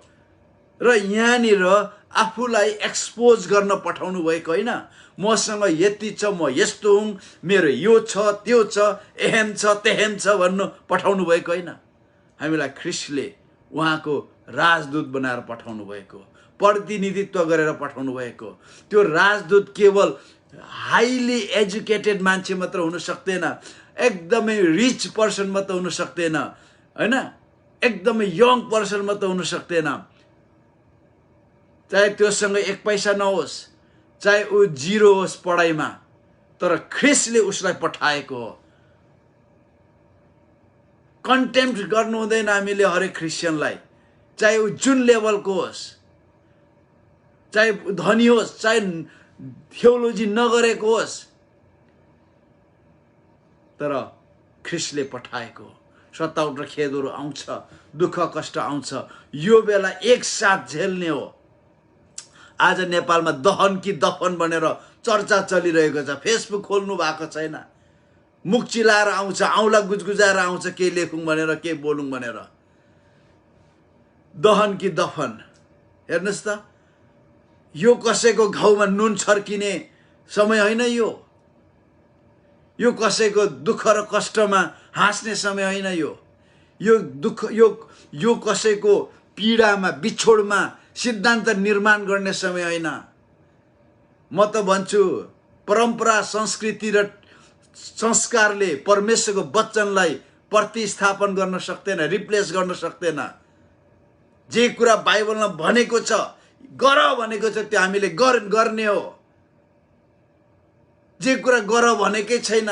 र यहाँनिर आफूलाई एक्सपोज गर्न पठाउनु भएको होइन। मसँग यति छ, म यस्तो हुँ, मेरो यो छ, त्यो छ, एहेम छ, तेहेम छ भन्नु पठाउनु भएको होइन। हामीलाई ख्रिस्टले उहाँको राजदूत बनाएर पठाउनु भएको, प्रतिनिधित्व गरेर पठाउनु भएको। त्यो राजदूत केवल हाइली एजुकेटेड मान्छे मात्र हुन सक्दैन, एकदमै रिच पर्सन मात्र हुन सक्दैन, होइन, एकदमै यङ पर्सन मात्र हुन सक्दैन। चाहे त्योसँग 1 पैसा नहोस्, चाहे ऊ 0 होस् पढाइमा, तर ख्रिस्टले उसलाई पठाएको हो। कन्टेम्प्ट गर्नु हुँदैन हामीले हरेक क्रिस्चियनलाई, चाहे ऊ जुन लेभलको होस्, चाहे धनी होस्, चाहे थियोलोजी नगरेको होस्, तर ख्रिस्टले पठाएको हो। सतावट र खेदहरू आउँछ, दुःख कष्ट आउँछ, यो बेला एकसाथ झेल्ने हो। आज नेपालमा दहन कि दफन भनेर चर्चा चलिरहेको छ। फेसबुक खोल्नु भएको छैन, मुख चिलाएर आउँछ, औँला गुजगुजाएर आउँछ, के लेखौँ भनेर, के बोलौँ भनेर। दहन कि दफन, हेर्नुहोस् त, यो कसैको घाउमा नुन छर्किने समय होइन। यो कसैको दुःख र कष्टमा हाँस्ने समय होइन। यो दुःख यो कसैको पीडामा बिछोडमा सिद्धान्त निर्माण गर्ने समय होइन। म त भन्छु परम्परा संस्कृति र संस्कारले परमेश्वरको वचनलाई प्रतिस्थापन गर्न सक्दैन, रिप्लेस गर्न सक्दैन। जे कुरा बाइबलमा भनेको छ, गर भनेको छ, त्यो हामीले गर्ने हो। जे कुरा गर भनेकै छैन,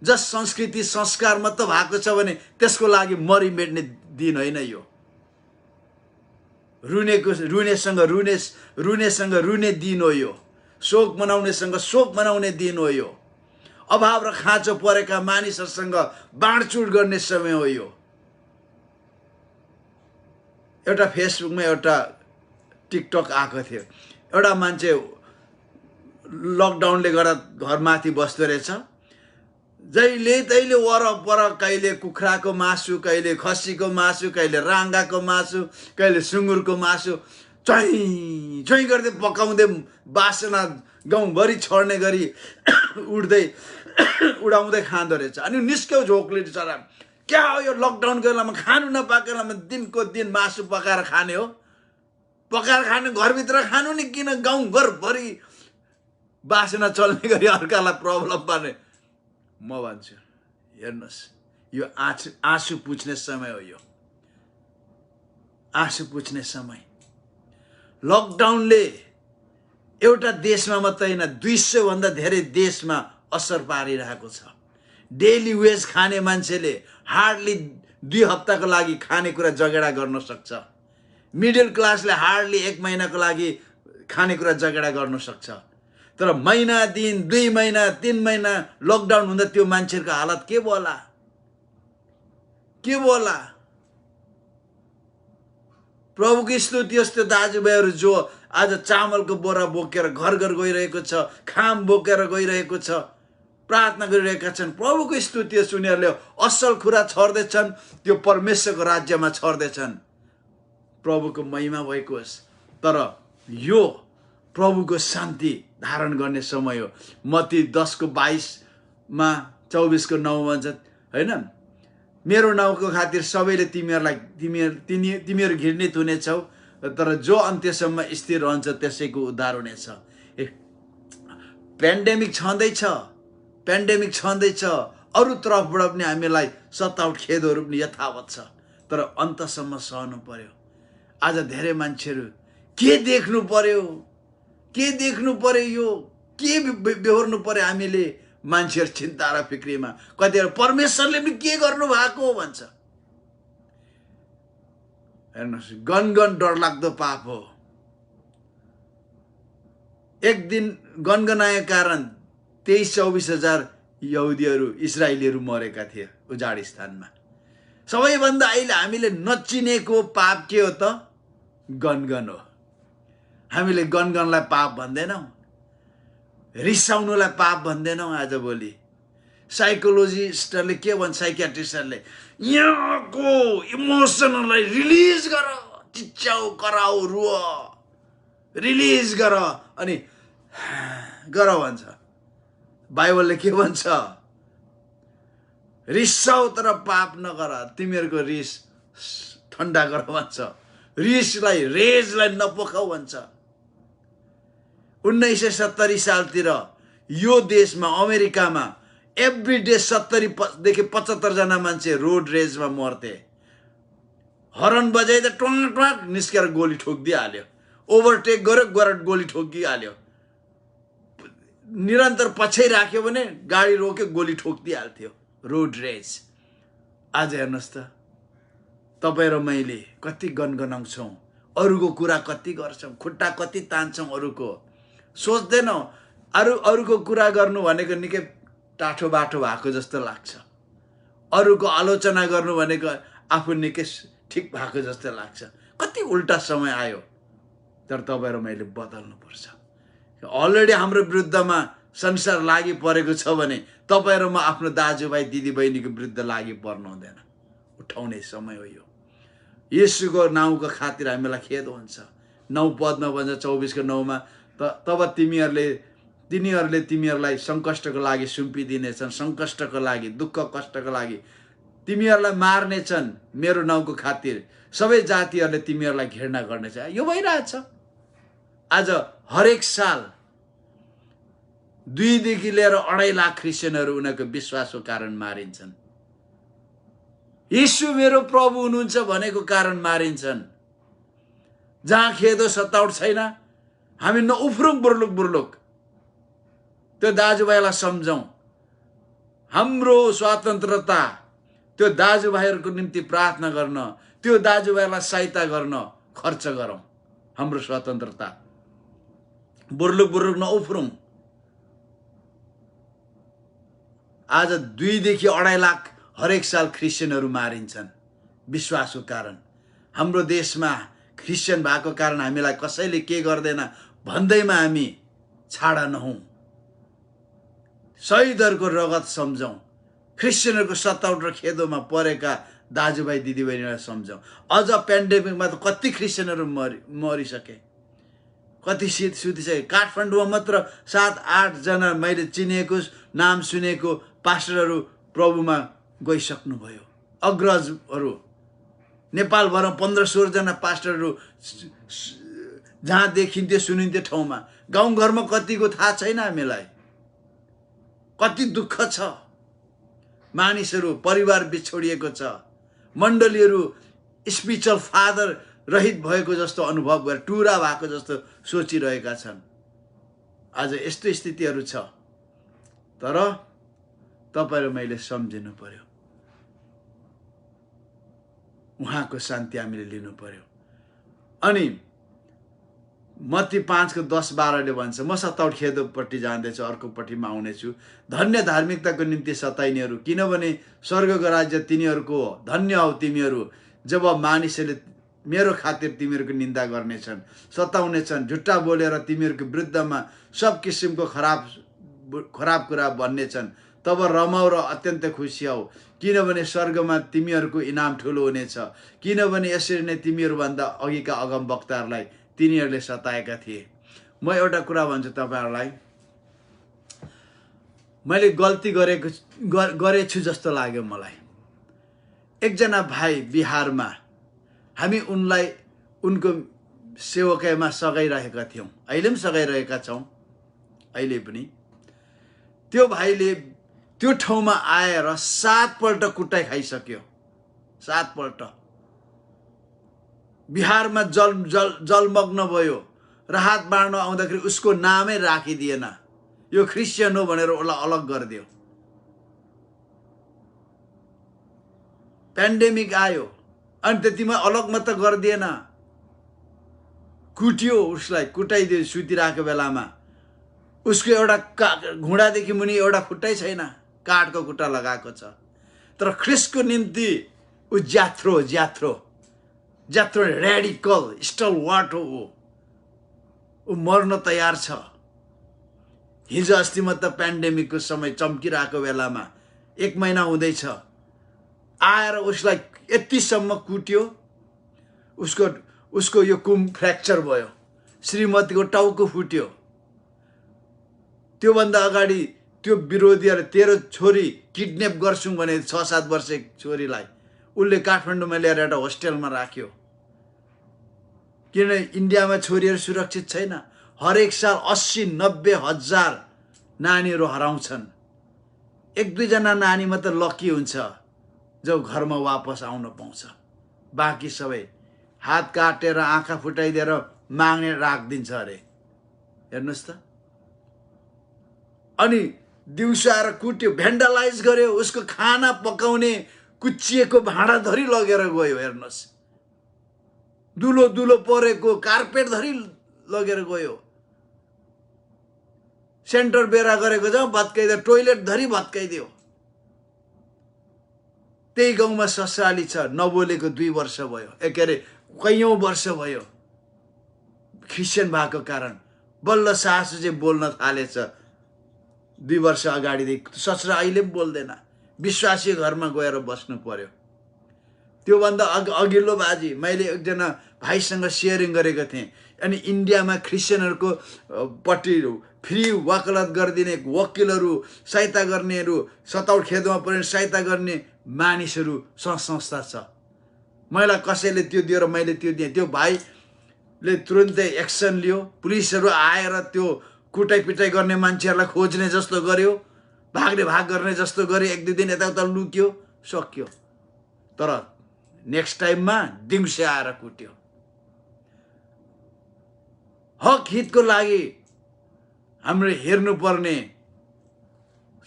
जस संस्कृति संस्कार मात्र भएको छ भने त्यसको लागि मरि मेट्ने दिन होइन यो। रुनेसँग रुने दिन हो यो। शोक मनाउनेसँग शोक मनाउने दिन हो यो। अभाव र खाँचो परेका मानिसहरूसँग बाँडचुँड गर्ने समय हो यो। एउटा फेसबुकमा एउटा टिकटक आएको थियो। एउटा मान्छे लकडाउनले गर्दा घरमाथि बस्दो रहेछ। जहिले तैले वरपर कहिले कुखुराको मासु, कहिले खसीको मासु, कहिले राँगाको मासु, कहिले सुँगुरको मासु चै चै गर्दै पकाउँदै बासना गाउँभरि छर्ने गरी उडाउँदै खाँदो रहेछ। अनि निस्क्यौ झोकले चरा, क्या हो यो लकडाउनको बेलामा खानु नपाएको बेलामा दिनको दिन मासु पकाएर खाने हो? पकाएर खाने घरभित्र खानु नि, किन गाउँघरभरि बासना चल्ने गरी अर्कालाई प्रब्लम पार्ने? म भन्छु हेर्नुहोस्, यो आँसु पुछ्ने समय हो। यो आँसु पुछ्ने समय। लकडाउनले एउटा देशमा मात्रै होइन 200 भन्दा धेरै देशमा असर पारिरहेको छ। डेली वेज खाने मान्छेले हार्डली 2 हप्ताको लागि खानेकुरा जगेडा गर्न सक्छ। मिडल क्लासले हार्डली 1 महिनाको लागि खानेकुरा जगेडा गर्न सक्छ। तर महिना दिन, 2 महिना, 3 महिना लकडाउन हुँदा त्यो मान्छेको हालत के बोला? के बोला? प्रभुको स्तुति होस् त्यो दाजुभाइहरू जो आज चामलको बोरा बोकेर घर घर गइरहेको छ, खाम बोकेर गइरहेको छ, प्रार्थना गरिरहेका छन्। प्रभुको स्तुति होस्, उनीहरूले असल कुरा छर्दैछन्, त्यो परमेश्वरको राज्यमा छर्दैछन्। प्रभुको महिमा भएको होस्। तर यो प्रभुको शान्ति धारण गर्ने समय हो। मत्ती 10:22मा 24:9 भन्छ होइन, मेरो नाउँको खातिर सबैले तिमीहरू घृणित हुनेछौ, तर जो अन्त्यसम्म स्थिर रहन्छ त्यसैको उद्धार हुनेछ। पेन्डेमिक छँदैछ, अरू तर्फबाट पनि हामीलाई सताउट खेदहरू पनि यथावत छ, तर अन्तसम्म सहनु पर्यो। आज धेरै मान्छेहरू के देख्नु पर्यो, यो के बेहोर्नु पर्यो हामीले? मान्छेहरू चिन्ता र फिक्रीमा कतिवटा परमेश्वरले पनि के गर्नु भएको भन्छ। हेर्नुहोस्, गनगन डरलाग्दो पाप हो। एक दिन गनगनाएको कारण 23-24 हजार यहुदीहरू, इजरायलीहरू मरेका थिए उजाड स्थानमा। सबैभन्दा अहिले हामीले नचिनेको पाप के हो त? गनगन हो। हामीले गनगनलाई पाप भन्दैनौँ, रिसाउनुलाई पाप भन्दैनौँ। आजभोलि साइकोलोजिस्टहरूले के भन्छ, साइकियाट्रिस्टहरूले यहाँको इमोसनलाई रिलिज गर, चिच्याउ, कराउ, रुव, रिलिज गर, अनि गर भन्छ। बाइबलले के भन्छ? रिसाउ तर पाप नगर, तिमीहरूको रिस ठन्डा गर भन्छ। रेजलाई नपोखाउ भन्छ। 1970 सालतिर यो देशमा, अमेरिकामा एभ्री डे 70 देखि 75 जना मान्छे रोड रेजमा मर्थे। हर्न बजाइदा ट्वाक निस्केर गोली ठोकिदिइहाल्यो, ओभरटेक गर्यो, गोली ठोकिहाल्यो। निरन्तर पछि राख्यो भने गाडी रोक्यो, गोली ठोकिदिइहाल्थ्यो। Road rage. आज हेर्नुहोस् त, तपाईँ र मैले कति गनगनाउँछौँ, अरूको कुरा कति गर्छौँ, खुट्टा कति तान्छौँ, अरूको सोच्दैनौँ। अरूको कुरा गर्नु भनेको निकै टाठो बाटो भएको जस्तो लाग्छ। अरूको आलोचना गर्नु भनेको आफू निकै ठिक भएको जस्तो लाग्छ। कति उल्टा समय आयो। तर तपाईँ र मैले बदल्नुपर्छ। अलरेडी हाम्रो विरुद्धमा संसार लागि परेको छ भने तपाईँ र म आफ्नो दाजुभाइ दिदीबहिनीको विरुद्ध लागि पर्नु हुँदैन। उठाउने समय हो यो। येशूको नाउँको खातिर हामीलाई खेद हुन्छ। 9 पदमा भन्छ, 24:9मा, तब तिनीहरूले तिमीहरूलाई सङ्कष्टको लागि सुम्पिदिनेछन्, सङ्कष्टको लागि, दुःख कष्टको लागि तिमीहरूलाई मार्नेछन् मेरो नाउँको खातिर, सबै जातिहरूले तिमीहरूलाई घृणा गर्नेछ। यो भइरहेछ। आज हरेक साल 2 देखि लिएर 2.5 लाख क्रिस्चियनहरू उनीहरूको विश्वासको कारण मारिन्छन्। यीशु मेरो प्रभु हुनुहुन्छ भनेको कारण मारिन्छन्। जहाँ खेदो सताउट छैन, हामी नउफ्रुङ बुर्लुक बुर्लुक त्यो दाजुभाइलाई सम्झौँ। हाम्रो स्वतन्त्रता, त्यो दाजुभाइहरूको निम्ति प्रार्थना गर्न, त्यो दाजुभाइलाई सहायता गर्न खर्च गरौँ। हाम्रो स्वतन्त्रता बुर्लुक बुर्लुक नउफ्रुङ। आज 2 देखि 2.5 लाख हरेक साल क्रिस्चियनहरू मारिन्छन् विश्वासको कारण। हाम्रो देशमा क्रिस्चियन भएको कारण हामीलाई कसैले के गर्दैन भन्दैमा हामी छाडा नहौँ। शहीदहरूको रगत सम्झौँ। क्रिस्चियनहरूको सताउट र खेदोमा परेका दाजुभाइ दिदीबहिनीलाई सम्झौँ। अझ पेन्डेमिकमा त कति क्रिस्चियनहरू मरिसके, कति सुतिसके। काठमाडौँमा मात्र 7-8 जना मैले चिनेको, नाम सुनेको पास्टरहरू प्रभुमा गइसक्नुभयो। अग्रजहरू नेपालभर 15-16 जना पास्टरहरू जहाँ देखिन्थ्यो सुनिन्थ्यो ठाउँमा, गाउँघरमा कतिको थाहा छैन हामीलाई। कति दुःख छ। मानिसहरू परिवार बिछोडिएको छ। मण्डलीहरू स्पिरिचुअल फादर रहित भएको जस्तो अनुभव गरेर टुरा भएको जस्तो सोचिरहेका छन्। आज यस्तो स्थितिहरू छ। तर तपाईँ र मैले सम्झिनु पर्यो, उहाँको शान्ति हामीले लिनु पर्यो। अनि मत्ती 5:10-12 भन्छ, म सताउट खेदोपट्टि जाँदैछु, अर्कोपट्टिमा आउनेछु। धन्य धार्मिकताको निम्ति सताइनेहरू, किनभने स्वर्गको राज्य तिनीहरूको हो। धन्य हौ तिमीहरू जब मानिसहरूले मेरो खातिर तिमीहरूको निन्दा गर्नेछन्, सताउनेछन्, झुट्टा बोलेर तिमीहरूको विरुद्धमा सब किसिमको खराब कुरा भन्नेछन्। तब रमाऊ र अत्यन्त खुसी हौ, किनभने स्वर्गमा तिमीहरूको इनाम ठुलो हुनेछ। किनभने यसरी नै तिमीहरूभन्दा अघिका अगमवक्ताहरूलाई तिनीहरूले सताएका थिए। म एउटा कुरा भन्छु तपाईहरुलाई, मैले गल्ती गरेछु जस्तो लाग्यो मलाई। एकजना भाइ बिहारमा, हामी उनलाई उनको सेवकाईमा सघाइरहेका थियौं, अहिले पनि सघाइरहेका छौं। अहिले पनि त्यो भाइले त्यो ठाउँमा आएर 7 पल्ट कुटाइ खाइसक्यो। 7 पल्ट बिहारमा जलमग्न भयो। राहत बाँड्न आउँदाखेरि उसको नामै राखिदिएन, यो क्रिस्चियन हो भनेर उसलाई अलग गरिदियो। पेन्डेमिक आयो अनि त्यतिमा अलग मात्र गरिदिएन, कुट्यो उसलाई, कुटाइदियो। सुतिरहेको बेलामा उसको एउटा घुँडादेखि मुनि एउटा खुट्टै छैन, काठको खुट्टा लगाएको छ। तर ख्रिस्टको निम्ति उ ज्यात्रो रेडिकल स्टलवार्ट हो। ऊ मर्न तयार छ। हिजो अस्ति म त पेन्डेमिकको समय चम्किरहेको बेलामा 1 महिना हुँदैछ, आएर उसलाई यतिसम्म कुट्यो। उसको यो कुम फ्र्याक्चर भयो, श्रीमतीको टाउको फुट्यो। त्योभन्दा अगाडि त्यो विरोधीहरूले तेरो छोरी किडन्याप गर्छौं भने 6-7 वर्षे छोरीलाई उसले काठमाडौँमा ल्याएर एउटा होस्टेलमा राख्यो। किन इन्डियामा छोरीहरू सुरक्षित छैन। हरेक साल 80-90 हजार नानीहरू हराउँछन्। 1-2 जना नानी मात्र लकी हुन्छ जो घरमा वापस आउन पाउँछ। बाँकी सबै हात काटेर आँखा फुटाइदिएर माग्ने राखिदिन्छ अरे। हेर्नुस् त। अनि दिउँसो आएर कुट्यो, भ्यान्डलाइज गर्यो। उसको खाना पकाउने कुच्चिएको भाँडा धरी लगेर गयो। हेर्नुस्, दुलो परेको कार्पेट धरी लगेर गयो। सेन्टर बेरा गरेको जाउँ भत्काइदियो, टोइलेट धरी भत्काइदियो। त्यही गाउँमा ससुराली छ, नबोलेको 2 वर्ष भयो, के अरे कैयौं वर्ष भयो। क्रिस्चियन भएको कारण बल्ल सासु चाहिँ बोल्न थालेछ। 2 वर्ष अगाडिदेखि ससुरा अहिले पनि बोल्दैन। विश्वासी घरमा गएर बस्नु पर्यो। त्योभन्दा अघिल्लो बाजी मैले एकजना भाइसँग सेयरिङ गरेको थिएँ। अनि इन्डियामा क्रिस्चियनहरूको पट्टि फ्री वकालत गरिदिने वकिलहरू, सहायता गर्नेहरू, सताउट खेदोमा पर्ने सहायता गर्ने मानिसहरू संस्था छ। मलाई कसैले त्यो दियो र मैले त्यो दिएँ, त्यो भाइले तुरुन्तै एक्सन लियो। पुलिसहरू आएर त्यो कुटाइपिटाइ गर्ने मान्छेहरूलाई खोज्ने जस्तो गर्यो, भाग्ने भाग गर्ने जस्तो गर्यो, 1-2 दिन यताउता लुक्यो, सक्यो। तर नेक्स्ट टाइममा दिउँसो आएर कुट्यो। हक हितको लागि हाम्रो हेर्नुपर्ने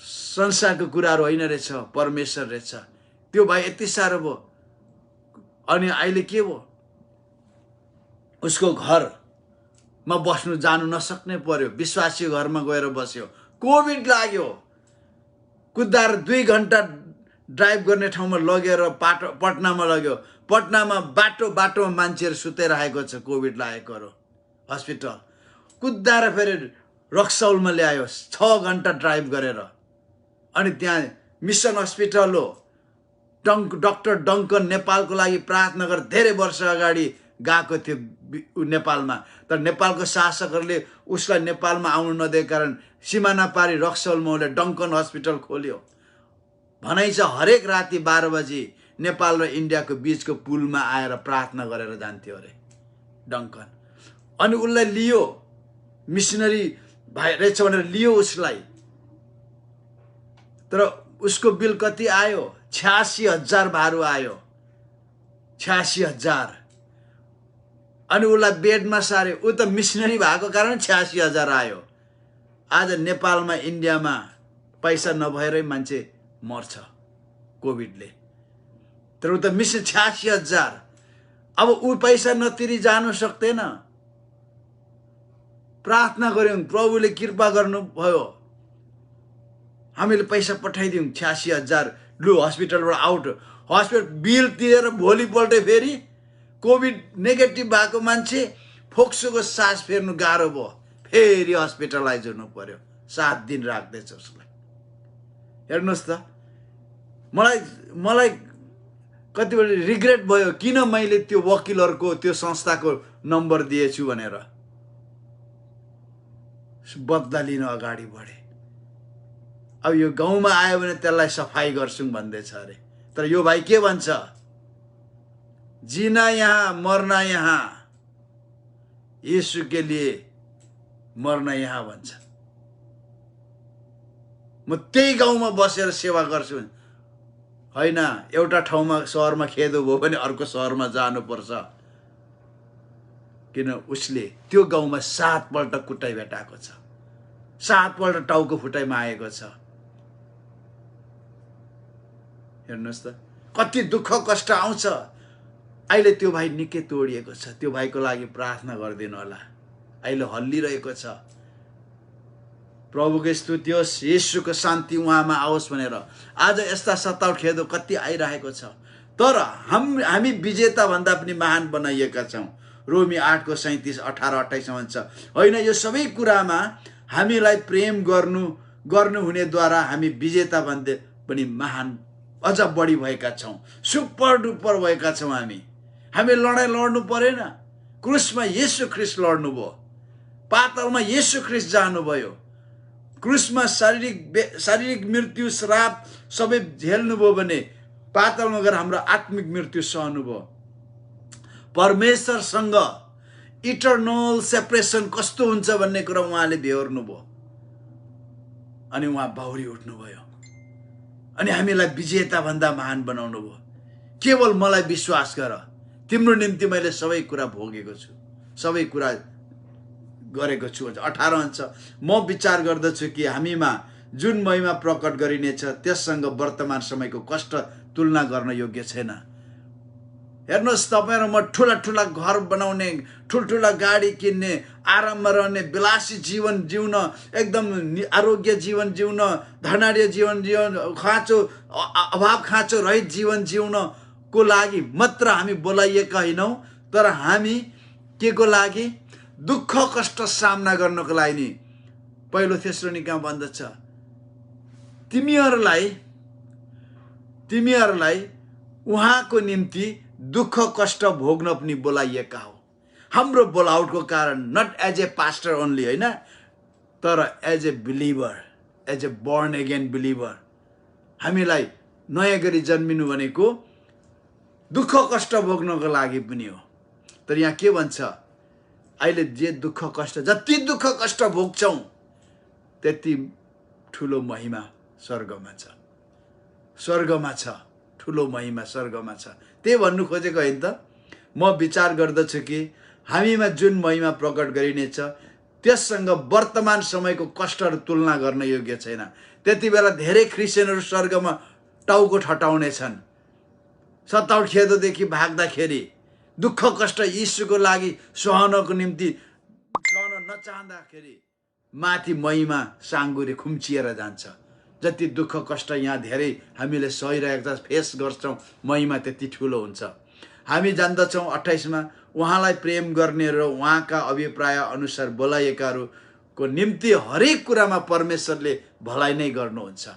संसारको कुराहरू होइन रहेछ, परमेश्वर रहेछ। त्यो भाइ यति साह्रो भयो। अनि अहिले के भयो, उसको घरमा बस्नु जानु नसक्ने पर्यो, विश्वासी घरमा गएर बस्यो। कोभिड लाग्यो, कुदाएर 2 घन्टा ड्राइभ गर्ने ठाउँमा लगेर पटनामा लग्यो। पटनामा बाटोमा मान्छेहरू सुतेरहेको छ, कोभिड लागेकोहरू। हस्पिटल कुदाएर फेरि रक्सौलमा ल्यायो 6 घन्टा ड्राइभ गरेर। अनि त्यहाँ मिसन हस्पिटल हो, डाक्टर डङ्कन नेपालको लागि प्रार्थना गरेर धेरै वर्ष अगाडि गएको थियो नेपालमा। तर नेपालको शासकहरूले उसलाई नेपालमा आउनु नदिएको कारण सिमाना पारी रक्सौलमा उसले डङ्कन हस्पिटल खोल्यो। भनाइ छ हरेक राति 12 बजी नेपाल र इन्डियाको बीचको पुलमा आएर प्रार्थना गरेर जान्थ्यो अरे डङ्कन। अनि उसलाई लियो, मिसनरी भाइ रहेछ भनेर लियो उसलाई। तर उसको बिल कति आयो? 86,000 भारू आयो, 86,000। अनि उसलाई बेडमा सार्यो। ऊ त मिसनरी भएको कारण 86,000 आयो। आज नेपालमा इन्डियामा पैसा नभएरै मान्छे मर्छ कोभिडले। तर ऊ त मिसन 86,000। अब ऊ पैसा नतिरी जानु सक्दैन। प्रार्थना गर्यौं, प्रभुले कृपा गर्नुभयो, हामीले पैसा पठाइदियौं 86,000। लु हस्पिटलबाट आउट। हस्पिटल बिल तिरेर भोलिपल्ट फेरि कोभिड नेगेटिभ भएको मान्छे फोक्सोको सास फेर्नु गाह्रो भयो, फेरि हस्पिटलाइज हुनु पर्यो। 7 दिन राख्दैछ उसलाई। हेर्नुहोस् त, मलाई कतिपल्ट रिग्रेट भयो किन मैले त्यो वकिलहरूको त्यो संस्थाको नम्बर दिएछु भनेर। बदला लिन अगाडि बढे। अब यो गाउँमा आयो भने त्यसलाई सफाई गर्छौं भन्दैछ अरे। तर यो भाइ के भन्छ? जीना यहाँ मरना यहाँ, यीशु के लिए मरना यहाँ भन्छ। म त्यही गाउँमा बसेर सेवा गर्छु होइन। एउटा ठाउँमा सहरमा खेदो भयो भने अर्को सहरमा जानुपर्छ, किन उसले त्यो गाउँमा 7 पल्ट कुटाइ भेटाएको छ, 7 पल्ट टाउको फुटाइमा आएको छ। हेर्नुहोस् त कति दुःख कष्ट आउँछ। अहिले त्यो भाइ निकै तोडिएको छ। त्यो भाइको लागि प्रार्थना गरिदिनु होला। अहिले हल्लिरहेको छ। प्रभुको स्तुति होस्, येशूको शान्ति उहाँमा आओस् भनेर आज यस्ता सताउ खेदो कति आइरहेको छ। तर हामी विजेता भन्दा पनि महान बनाइएका छौं। रोमी 8:37-18-28 भन्छ, होइन यो सबै कुरामा हामीलाई प्रेम गर्नु हुनेद्वारा हामी विजेता भन्दा पनि महान अझ बढी भएका छौं, सुपर डुपर भएका छौं। हामी लडाई लड्नु परेन। क्रुसमा येशू ख्रीष्ट लड्नुभयो, पातालमा येशू ख्रीष्ट जानुभयो, क्रुसमा शारीरिक मृत्यु श्राप सबै झेल्नुभयो भने पातालमा गएर हाम्रो आत्मिक मृत्यु सहनुभयो। परमेश्वरसँग इटर्नल सेपरेसन कस्तो हुन्छ भन्ने कुरा उहाँले बेहोर्नुभयो। अनि उहाँ बाहुरी उठ्नुभयो। अनि हामीलाई विजेता भन्दा महान बनाउनु भयो। केवल मलाई विश्वास गर, तिम्रो निम्ति मैले सबै कुरा भोगेको छु, सबै कुरा गरेको छु। 18 भन्छ, म विचार गर्दछु कि हामीमा जुन महिमा प्रकट गरिनेछ त्यससँग वर्तमान समयको कष्ट तुलना गर्न योग्य छैन। हेर्नुहोस्, तपाईँ र म ठुला ठुला घर बनाउने, ठुल्ठुला गाडी किन्ने, आराममा रहने, विलासी जीवन जिउन, एकदम आरोग्य जीवन जिउन, धनाढ्य जीवन जिउन, अभाव खाँचो रहित जीवन जिउनको लागि मात्र हामी बोलाइएका होइनौँ। तर हामी के को लागि? दुःख कष्ट सामना गर्नको लागि नि। पहिलो थेसलोनिका भन्दछ, तिमीहरूलाई उहाँको निम्ति दुःख कष्ट भोग्न पनि बोलाइएका हो। हाम्रो बोलाउटको कारण not as a pastor only, होइन, तर as a believer, as a born again believer. हामीलाई नयाँ गरी जन्मिनु भनेको दुःख कष्ट भोग्नको लागि पनि हो। तर यहाँ के भन्छ, अहिले जे दुःख कष्ट, जति दुःख कष्ट भोग्छौँ त्यति ठुलो महिमा स्वर्गमा छ, स्वर्गमा छ, ठुलो महिमा स्वर्गमा छ। त्यही भन्नु खोजेको होइन त। म विचार गर्दछु कि हामीमा जुन महिमा प्रकट गरिनेछ त्यससँग वर्तमान समयको कष्टहरू तुलना गर्न योग्य छैन। त्यति बेला धेरै क्रिस्चियनहरू स्वर्गमा टाउको ठटाउनेछन्, सताउट खेदोदेखि भाग्दाखेरि, दुःख कष्ट यीशुको लागि सहनको निम्ति सहन नचाहँदाखेरि माथि महिमा साङ्गुरे खुम्चिएर जान्छ। जति दुःख कष्ट यहाँ धेरै हामीले सहिरहेका फेस गर्छौँ, महिमा त्यति ठुलो हुन्छ। हामी जान्दछौँ 28मा, उहाँलाई प्रेम गर्ने र उहाँका अभिप्राय अनुसार बोलाइएकाहरूको निम्ति हरेक कुरामा परमेश्वरले भलाइ नै गर्नुहुन्छ।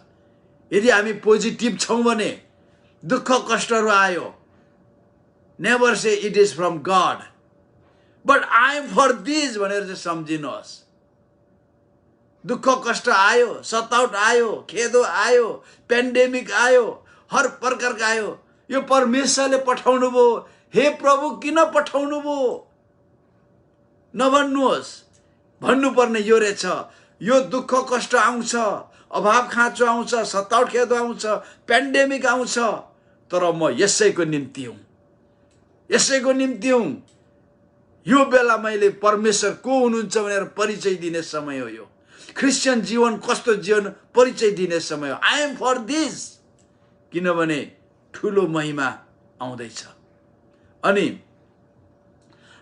यदि हामी पोजिटिभ छौँ भने दुःख कष्टहरू आयो, never say it is from God but I am for this भनेर चाहिँ सम्झिनुहोस्। दुःख कष्ट आयो, सताउट आयो, खेदो आयो, पेन्डेमिक आयो, हर प्रकारका आयो, यो परमेश्वरले पठाउनु भयो। हे प्रभु किन पठाउनु भयो नभन्नुहोस्, भन्नुपर्ने यो रहेछ। यो दुःख कष्ट आउँछ, अभाव खाँचो आउँछ, सताउट खेदो आउँछ, पेन्डेमिक आउँछ, तर म यसैको निम्ति हुँ, यसैको निम्ति हुँ। यो बेला मैले परमेश्वर को हुनुहुन्छ भनेर परिचय दिने समय हो। यो क्रिस्चियन जीवन कस्तो जीवन परिचय दिने समय हो। आई एम फर दिस, किनभने ठुलो महिमा आउँदैछ। अनि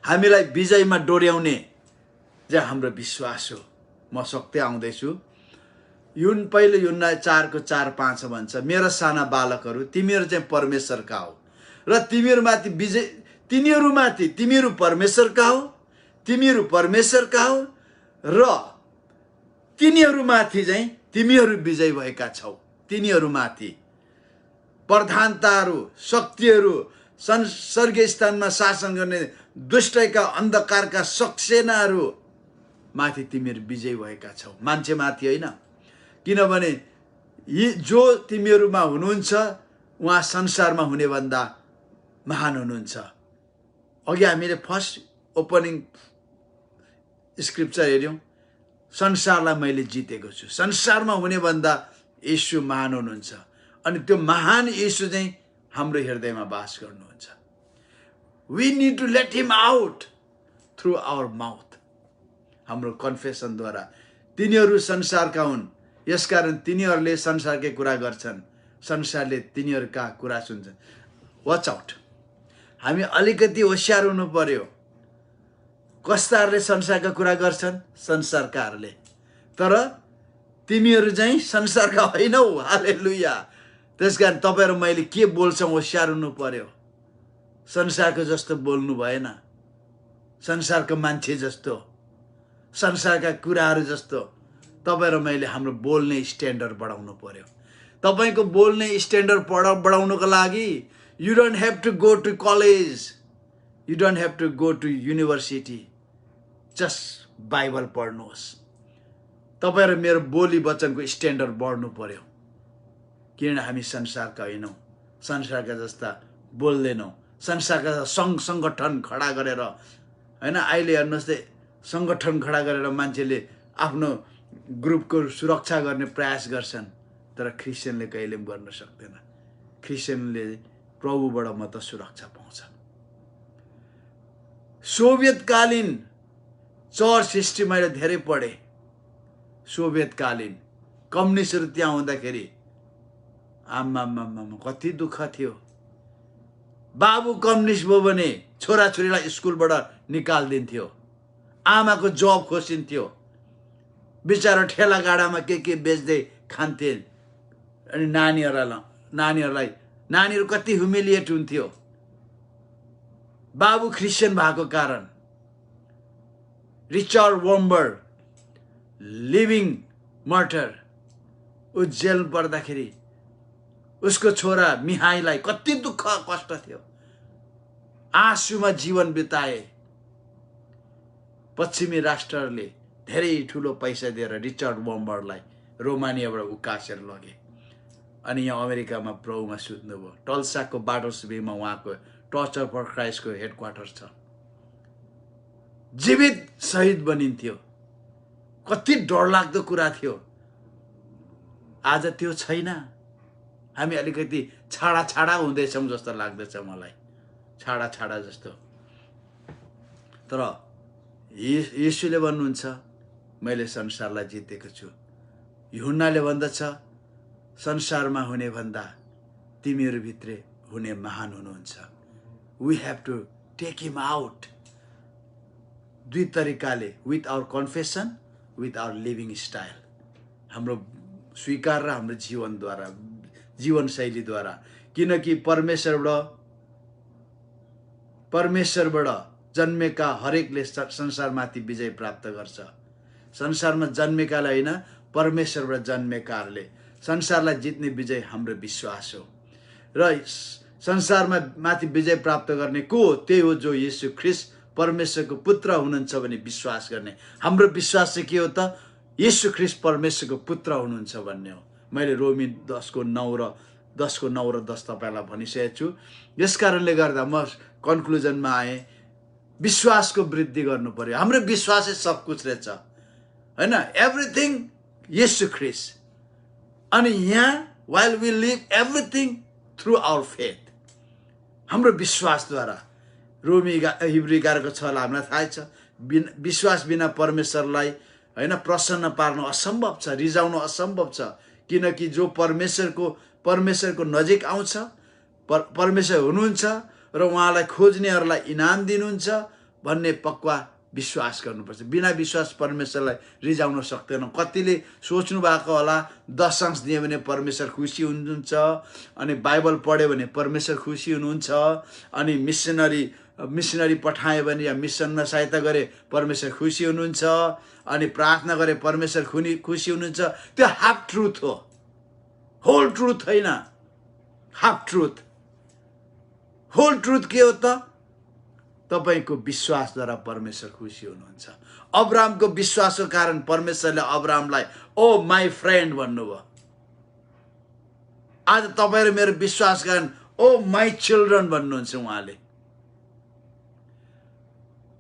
हामीलाई विजयमा डोर्याउने चाहिँ हाम्रो विश्वास हो। म सक्दै आउँदैछु। पहिले युहन्ना 4:4-5 भन्छ, मेरा साना बालकहरू, तिमीहरू चाहिँ परमेश्वरका हो र तिमीहरूमाथि विजय, तिनीहरूमाथि तिमीहरू परमेश्वरका हो, तिमीहरू परमेश्वरका हो र तिनीहरूमाथि चाहिँ तिमीहरू विजय भएका छौ। तिनीहरूमाथि प्रधानताहरू, शक्तिहरू, स्वर्गीय स्थानमा शासन गर्ने दुष्टका अन्धकारका सक्सेनाहरू माथि तिमीहरू विजय भएका छौ, मान्छेमाथि होइन। किनभने यी जो तिमीहरूमा हुनुहुन्छ उहाँ संसारमा हुने भन्दा महान हुनुहुन्छ। अघि हामीले फर्स्ट ओपनिङ स्क्रिप्चर हेऱ्यौँ, संसारलाई मैले जितेको छु। संसारमा हुने भन्दा येशू महान हुनुहुन्छ अनि त्यो महान येशू चाहिँ हाम्रो हृदयमा वास गर्नुहुन्छ। We need to let him out through our mouth, हाम्रो कन्फेसनद्वारा। तिनीहरू संसारका हुन्, यसकारण तिनीहरूले संसारकै कुरा गर्छन्, संसारले तिनीहरूका कुरा सुन्छन्। वाच आउट, हामी अलिकति होशियार हुनु पर्यो। कस्ताहरूले संसारका कुरा गर्छन्? संसारकाहरूले। तर तिमीहरू चाहिँ संसारका होइनौ। हालेलुया। त्यसकारण तपाईहरु मैले के बोल्छौँ होशियार हुनु पर्यो। संसारको जस्तो बोल्नु भएन, संसारको मान्छे जस्तो, संसारका कुराहरू जस्तो तपाईहरु मैले हाम्रो बोल्ने स्ट्यान्डर्ड बढाउनु पर्यो। तपाईको बोल्ने स्ट्यान्डर्ड बढाउनको लागि you don't have to go to college, you don't have to go to university, just Bible पढ्नुहोस्। तपाईहरु मेरो बोली वचनको स्ट्यान्डर्ड बढ्नु पर्यो। किन हामी संसारका होइनौं, संसारका जस्ता बोल्दैनौं, संसारका संघ संगठन खडा गरेर हैन। अहिले हेर्नुस् त संगठन खडा गरेर मान्छेले आफ्नो ग्रुपको सुरक्षा गर्ने प्रयास गर्छन्, तर क्रिस्चियनले कहिले पनि गर्न सक्दैन। क्रिस्चियनले प्रभुबाट मात्र सुरक्षा पाउँछ। सोभियतकालीन चर्च हिस्ट्री मैले धेरै पढे। सोभियतकालीन कम्युनिस्टहरु त्यहाँ हुँदाखेरि आम्मामामा कति दुःख थियो। बाबु कम्युनिस्ट भयो भने छोराछोरीलाई स्कुलबाट निकाल्दिन्थ्यो, आमाको जब खोसिन्थ्यो, बिचारा ठेला गाडामा के बेच्दै खान्थे। अनि नानीहरुलाई कति ह्युमिलिएट हुन्थ्यो बाबु क्रिस्चियन भएको कारण। रिचर्ड वम्बर लिभिङ मर्टर, उ जेल पर्दाखेरि उसको छोरा मिहाईलाई कति दुःख कष्ट थियो, आँसुमा जीवन बिताए। पश्चिमी राष्ट्रहरूले धेरै ठुलो पैसा दिएर रिचर्ड वम्बरलाई रोमानियाबाट उकासेर लगे। अनि यहाँ अमेरिकामा प्रभुमा सुत्नुभयो। टल्साको बाटोसबीमा उहाँको टर्चर फर क्राइस्टको हेडक्वार्टर छ। जीवित शहीद बनिन्थ्यो। कति डरलाग्दो कुरा थियो। आज त्यो छैन। हामी अलिकति छाडा छाडा हुँदैछौँ जस्तो लाग्दछ मलाई, छाडा छाडा जस्तो। तर येशूले भन्नुहुन्छ मैले संसारलाई जितेको छु। यूहन्नाले भन्दछ संसारमा हुने भन्दा तिमीहरूभित्र हुने महान हुनुहुन्छ। We have to take him out. दुई तरिकाले, with our confession, with our living style, हाम्रो स्वीकार र हाम्रो जीवनद्वारा, जीवनशैलीद्वारा। किनकि परमेश्वरबाट जन्मेका हरेकले संसारमाथि विजय प्राप्त गर्छ। संसारमा जन्मेकालाई होइन, परमेश्वरबाट जन्मेकाहरूले संसारलाई जित्ने विजय हाम्रो विश्वास हो। र संसारमा माथि विजय प्राप्त गर्ने को हो? त्यही हो जो येशू ख्रीष्ट परमेश्वरको पुत्र हुनुहुन्छ भने विश्वास गर्ने। हाम्रो विश्वास चाहिँ के हो त? येशू ख्रीष्ट परमेश्वरको पुत्र हुनुहुन्छ भन्ने हो। मैले रोमी 10:9 र 10 तपाईँलाई भनिसकेको छु। यस कारणले गर्दा म कन्क्लुजनमा आएँ, विश्वासको वृद्धि गर्नु पर्यो। हाम्रो विश्वासै सब कुछ रहेछ, होइन? एभ्रिथिङ येशू ख्रीष्ट। अनि यहाँ while we live everything through our faith, हाम्रो विश्वासद्वारा। रोमी हिब्री 11:6 हामीलाई थाहै छ, विश्वास बिना परमेश्वरलाई होइन प्रसन्न पार्नु असम्भव छ, रिजाउनु असम्भव छ। किनकि जो परमेश्वरको नजिक आउँछ, परमेश्वर हुनुहुन्छ र उहाँलाई खोज्नेहरूलाई इनाम दिनुहुन्छ भन्ने पक्का विश्वास गर्नुपर्छ। बिना विश्वास परमेश्वरलाई रिजाउन सक्दैनौँ। कतिले सोच्नु भएको होला दशांश दियो भने परमेश्वर खुसी हुनुहुन्छ, अनि बाइबल पढ्यो भने परमेश्वर खुसी हुनुहुन्छ, अनि मिसनरी पठायो भने या मिसनमा सहायता गरे परमेश्वर खुसी हुनुहुन्छ, अनि प्रार्थना गरे परमेश्वर खुसी हुनुहुन्छ। त्यो हाफ ट्रुथ हो, होल ट्रुथ होइन। Half truth. होल ट्रुथ के हो त? तपाईको विश्वासद्वारा परमेश्वर खुसी हुनुहुन्छ। अब्राहमको विश्वासको कारण परमेश्वरले अब्राहमलाई ओ माई फ्रेन्ड भन्नुभयो। आज तपाईँ र मेरो विश्वास कारण ओ माई चिल्ड्रन भन्नुहुन्छ उहाँले।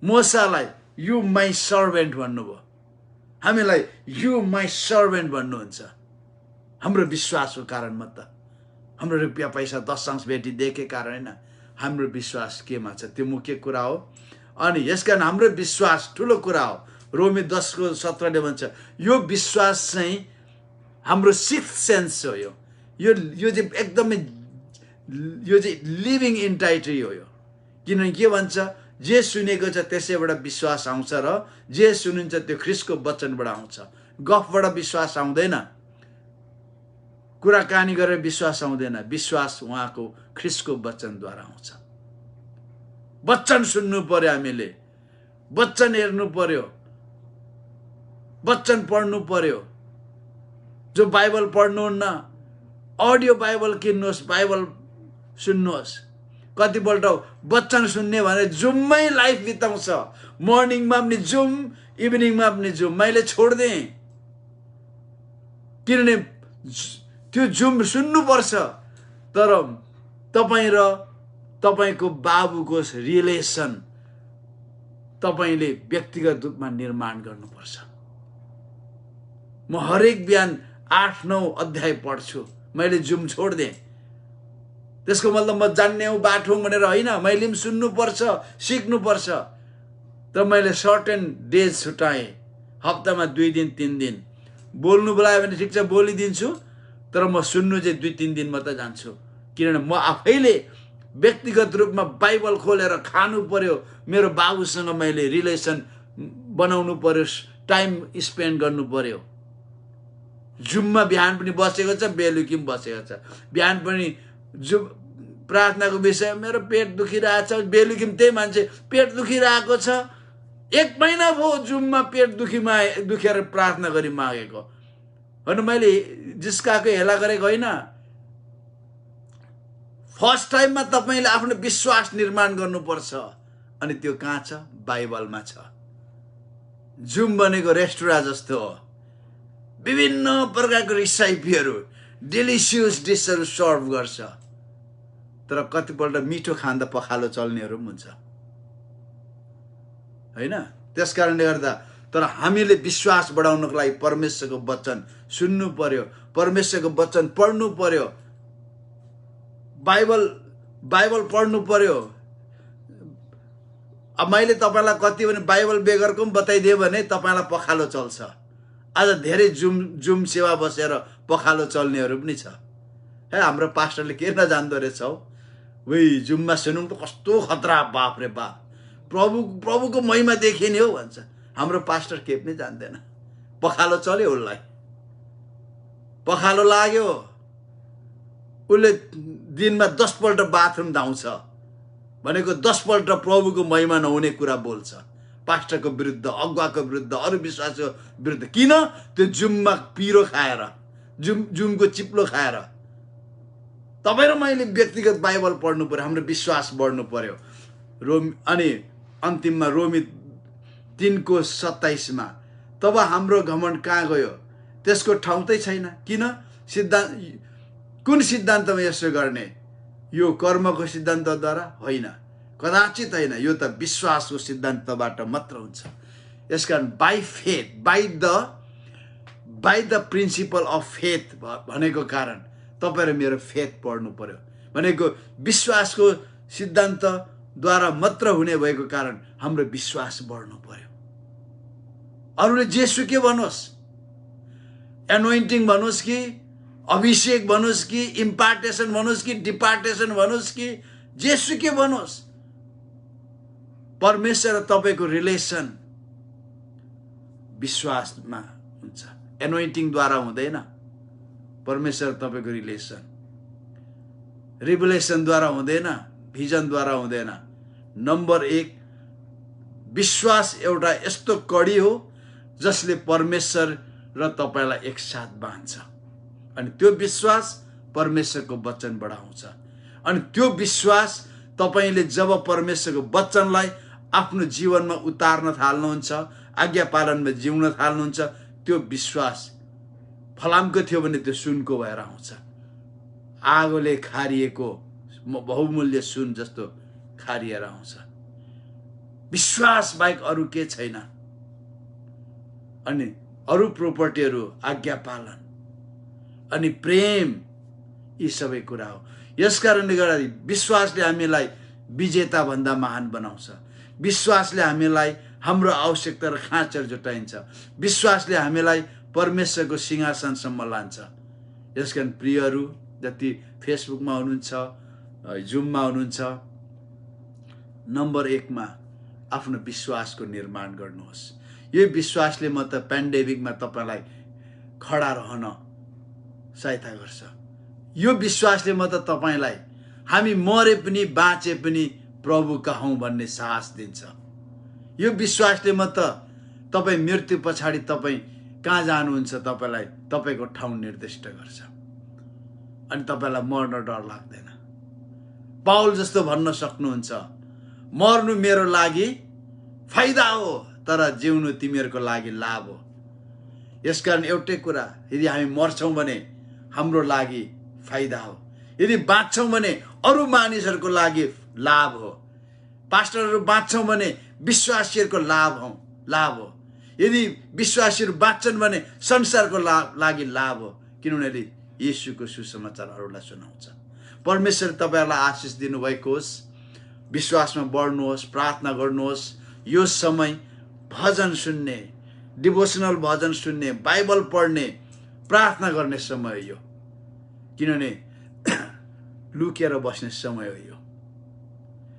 मोसालाई यु माई सर्भेन्ट भन्नुभयो। हामीलाई यु माई सर्भेन्ट भन्नुहुन्छ। हाम्रो विश्वासको कारण मात्र। हाम्रो रुपियाँ पैसा दशांश भेटिदिएकै कारण होइन, हाम्रो विश्वास केमा छ त्यो मुख्य कुरा हो। अनि यसकारण हाम्रो विश्वास ठुलो कुरा हो। रोमी 10:17 भन्छ यो विश्वास चाहिँ हाम्रो सिक्स्थ सेन्स हो। यो चाहिँ एकदमै यो चाहिँ लिभिङ इन्टाइटी हो यो। किनभने के भन्छ, जे सुनेको छ त्यसैबाट विश्वास आउँछ र जे सुनिन्छ त्यो ख्रीष्टको वचनबाट आउँछ। गफबाट विश्वास आउँदैन, कुराकानी गरेर विश्वास आउँदैन। विश्वास उहाँको ख्रीष्टको वचनद्वारा आउँछ। वचन सुन्नु पर्यो, हामीले वचन हेर्नु पर्यो, वचन पढ्नु पर्यो। जो बाइबल पढ्नुहुन्न, अडियो बाइबल किन्नुहोस्, बाइबल सुन्नुहोस्। कतिपल्ट वचन सुन्ने भने जुममै लाइफ बिताउँछ। मर्निङमा पनि जुम, इभिनिङमा पनि जुम। मैले छोडिदिएँ, किनभने त्यो जुम सुन्नुपर्छ। तर तपाईँ र तपाईको बाबुको रिलेसन तपाईले व्यक्तिगत रूपमा निर्माण गर्नुपर्छ। म हरेक बिहान 8-9 अध्याय पढ्छु। मैले जुम छोडिदिएँ। त्यसको मतलब म जान्ने हो बाठो भनेर होइन, मैले पनि सुन्नुपर्छ, सिक्नुपर्छ। तर मैले सर्टेन डेज छुटाएँ। हप्तामा 2 दिन 3 दिन। बोल्नु बोलायो भने ठिक छ बोलिदिन्छु, तर म सुन्नु चाहिँ 2-3 दिन मात्र जान्छु। किनभने म आफैले व्यक्तिगत रूपमा बाइबल खोलेर खानु पर्यो। मेरो बाबुसँग मैले रिलेसन बनाउनु पर्यो, टाइम स्पेन्ड गर्नु पर्यो। जुममा बिहान पनि बसेको छ, बेलुकी पनि बसेको छ। बिहान पनि प्रार्थनाको विषय मेरो पेट दुखिरहेको छ, बेलुकी पनि त्यही मान्छे पेट दुखिरहेको छ। 1 महिना भयो जुममा पेट दुखेर प्रार्थना गरी मागेको होइन। मैले जिस्काको हेला गरेको होइन। फर्स्ट टाइममा तपाईले आफ्नो विश्वास निर्माण गर्नुपर्छ। अनि त्यो कहाँ छ? बाइबलमा छ। जुम भनेको रेस्टुरेन्ट जस्तो हो। विभिन्न प्रकारको रेसिपीहरू, डेलिसियस डिसहरू सर्भ गर्छ। तर कतिपल्ट मिठो खाँदा पखालो चल्नेहरू पनि हुन्छ होइन। त्यस कारणले गर्दा तर हामीले विश्वास बढाउनको लागि परमेश्वरको वचन सुन्नु पर्यो, परमेश्वरको वचन पढ्नु पर्यो, बाइबल पढ्नु पर्यो। अब मैले तपाईँलाई कति भने बाइबल बेगरको पनि बताइदिएँ भने तपाईँलाई पखालो चल्छ। आज धेरै जुम सेवा बसेर पखालो चल्नेहरू पनि छ। हे हाम्रो पास्टरले के नजान्दो रहेछ हौ, वही जुममा सुनौँ त कस्तो खतरा, बाप रे बाप, प्रभुको महिमा देखिने हो भन्छ। हाम्रो पास्टर केही पनि जान्दैन। पखालो चल्यो, उसलाई पखालो लाग्यो, उसले दिनमा 10 पल्ट बाथरुम धाउँछ भनेको 10 पल्ट प्रभुको महिमा नहुने कुरा बोल्छ, पास्टरको विरुद्ध, अगुवाको विरुद्ध, अरू विश्वासको विरुद्ध। किन? त्यो जुममा पिरो खाएर, जुमको चिप्लो खाएर। तपाईँ र मैले व्यक्तिगत बाइबल पढ्नु पर्यो, हाम्रो विश्वास बढ्नु पर्यो। अनि अन्तिममा रोमी 3:27 तब हाम्रो घमण्ड कहाँ गयो? त्यसको ठाउँ तै छैन। किन? कुन सिद्धान्तमा यसो गर्ने? यो कर्मको सिद्धान्तद्वारा होइन, कदाचित होइन। यो त विश्वासको सिद्धान्तबाट मात्र हुन्छ। यसकारण by faith, by the principal of faith भनेको कारण तपाईँ र मेरो फेथ पढ्नु पर्यो। भनेको विश्वासको सिद्धान्तद्वारा मात्र हुने भएको कारण हाम्रो विश्वास बढ्नु पर्यो। अरूले जेसुकै भन्नुहोस्, एनोइन्टिङ भन्नुहोस् कि अभिषेक भन्नुहोस् कि इम्पार्टेसन भन्नुहोस् कि डिपार्टेसन भन्नुहोस् कि जेसुकै भन्नुहोस्, परमेश्वर र तपाईँको रिलेसन विश्वासमा हुन्छ। एनोइन्टिङद्वारा हुँदैन। परमेश्वर तपाईँको रिलेसन रिभलेसनद्वारा हुँदैन, भिजनद्वारा हुँदैन। नम्बर 1, विश्वास एउटा यस्तो कडी हो जसले परमेश्वर र तपाईँलाई एकसाथ बाँध्छ। अनि त्यो विश्वास परमेश्वरको वचन बढाउँछ। अनि त्यो विश्वास तपाईँले जब परमेश्वरको वचनलाई आफ्नो जीवनमा उतार्न थाल्नुहुन्छ, आज्ञा पालनमा जिउन थाल्नुहुन्छ, त्यो विश्वास फलामको थियो भने त्यो सुनको भएर आउँछ। आगोले खारिएको बहुमूल्य सुन जस्तो खारिएर आउँछ। विश्वास बाहेक अरू के छैन। अनि अरू प्रोपर्टीहरू आज्ञा पालन अनि प्रेम, यी सबै कुरा हो। यसकारणले गर्दा विश्वासले हामीलाई विजेता भन्दा महान बनाउँछ। विश्वासले हामीलाई हाम्रो आवश्यकता र खाँचर जुटाइन्छ। विश्वासले हामीलाई परमेश्वरको सिंहासनसम्म लान्छ। यसकारण प्रियहरू, जति फेसबुकमा हुनुहुन्छ, जुममा हुनुहुन्छ, नम्बर 1 मा आफ्नो विश्वासको निर्माण गर्नुहोस्। यो विश्वासले म त पेन्डेमिकमा तपाईँलाई खडा रहन सहायता गर्छ। यो विश्वासले म त तपाईँलाई हामी मरे पनि बाँचे पनि प्रभु कहाँ भन्ने साहस दिन्छ। यो विश्वासले म त तपाईँ मृत्यु पछाडि तपाईँ कहाँ जानुहुन्छ तपाईँलाई तपाईँको ठाउँ निर्दिष्ट गर्छ। अनि तपाईँलाई मर्न डर लाग्दैन। पाउल जस्तो भन्न सक्नुहुन्छ, मर्नु मेरो लागि फाइदा हो, तर जिउनु तिमीहरूको लागि लाभ हो। यसकारण एउटै कुरा, यदि हामी मर्छौँ भने हाम्रो लागि फाइदा हो, यदि बाँच्छौँ भने अरू मानिसहरूको लागि लाभ हो। पास्टरहरू बाँच्छौँ भने विश्वासीहरूको लाभ हो। यदि विश्वासीहरू बाँच्छन् भने संसारको लागि लाभ हो, किनभने येशूको सुसमाचार अरूलाई सुनाउँछ। परमेश्वर तपाईँहरूलाई आशिष दिनुभएको होस्। विश्वासमा बढ्नुहोस्, प्रार्थना गर्नुहोस्। यो समय भजन सुन्ने, डिभोसनल भजन सुन्ने, बाइबल पढ्ने, प्रार्थना गर्ने समय हो यो। किनभने लुकेर बस्ने समय हो यो।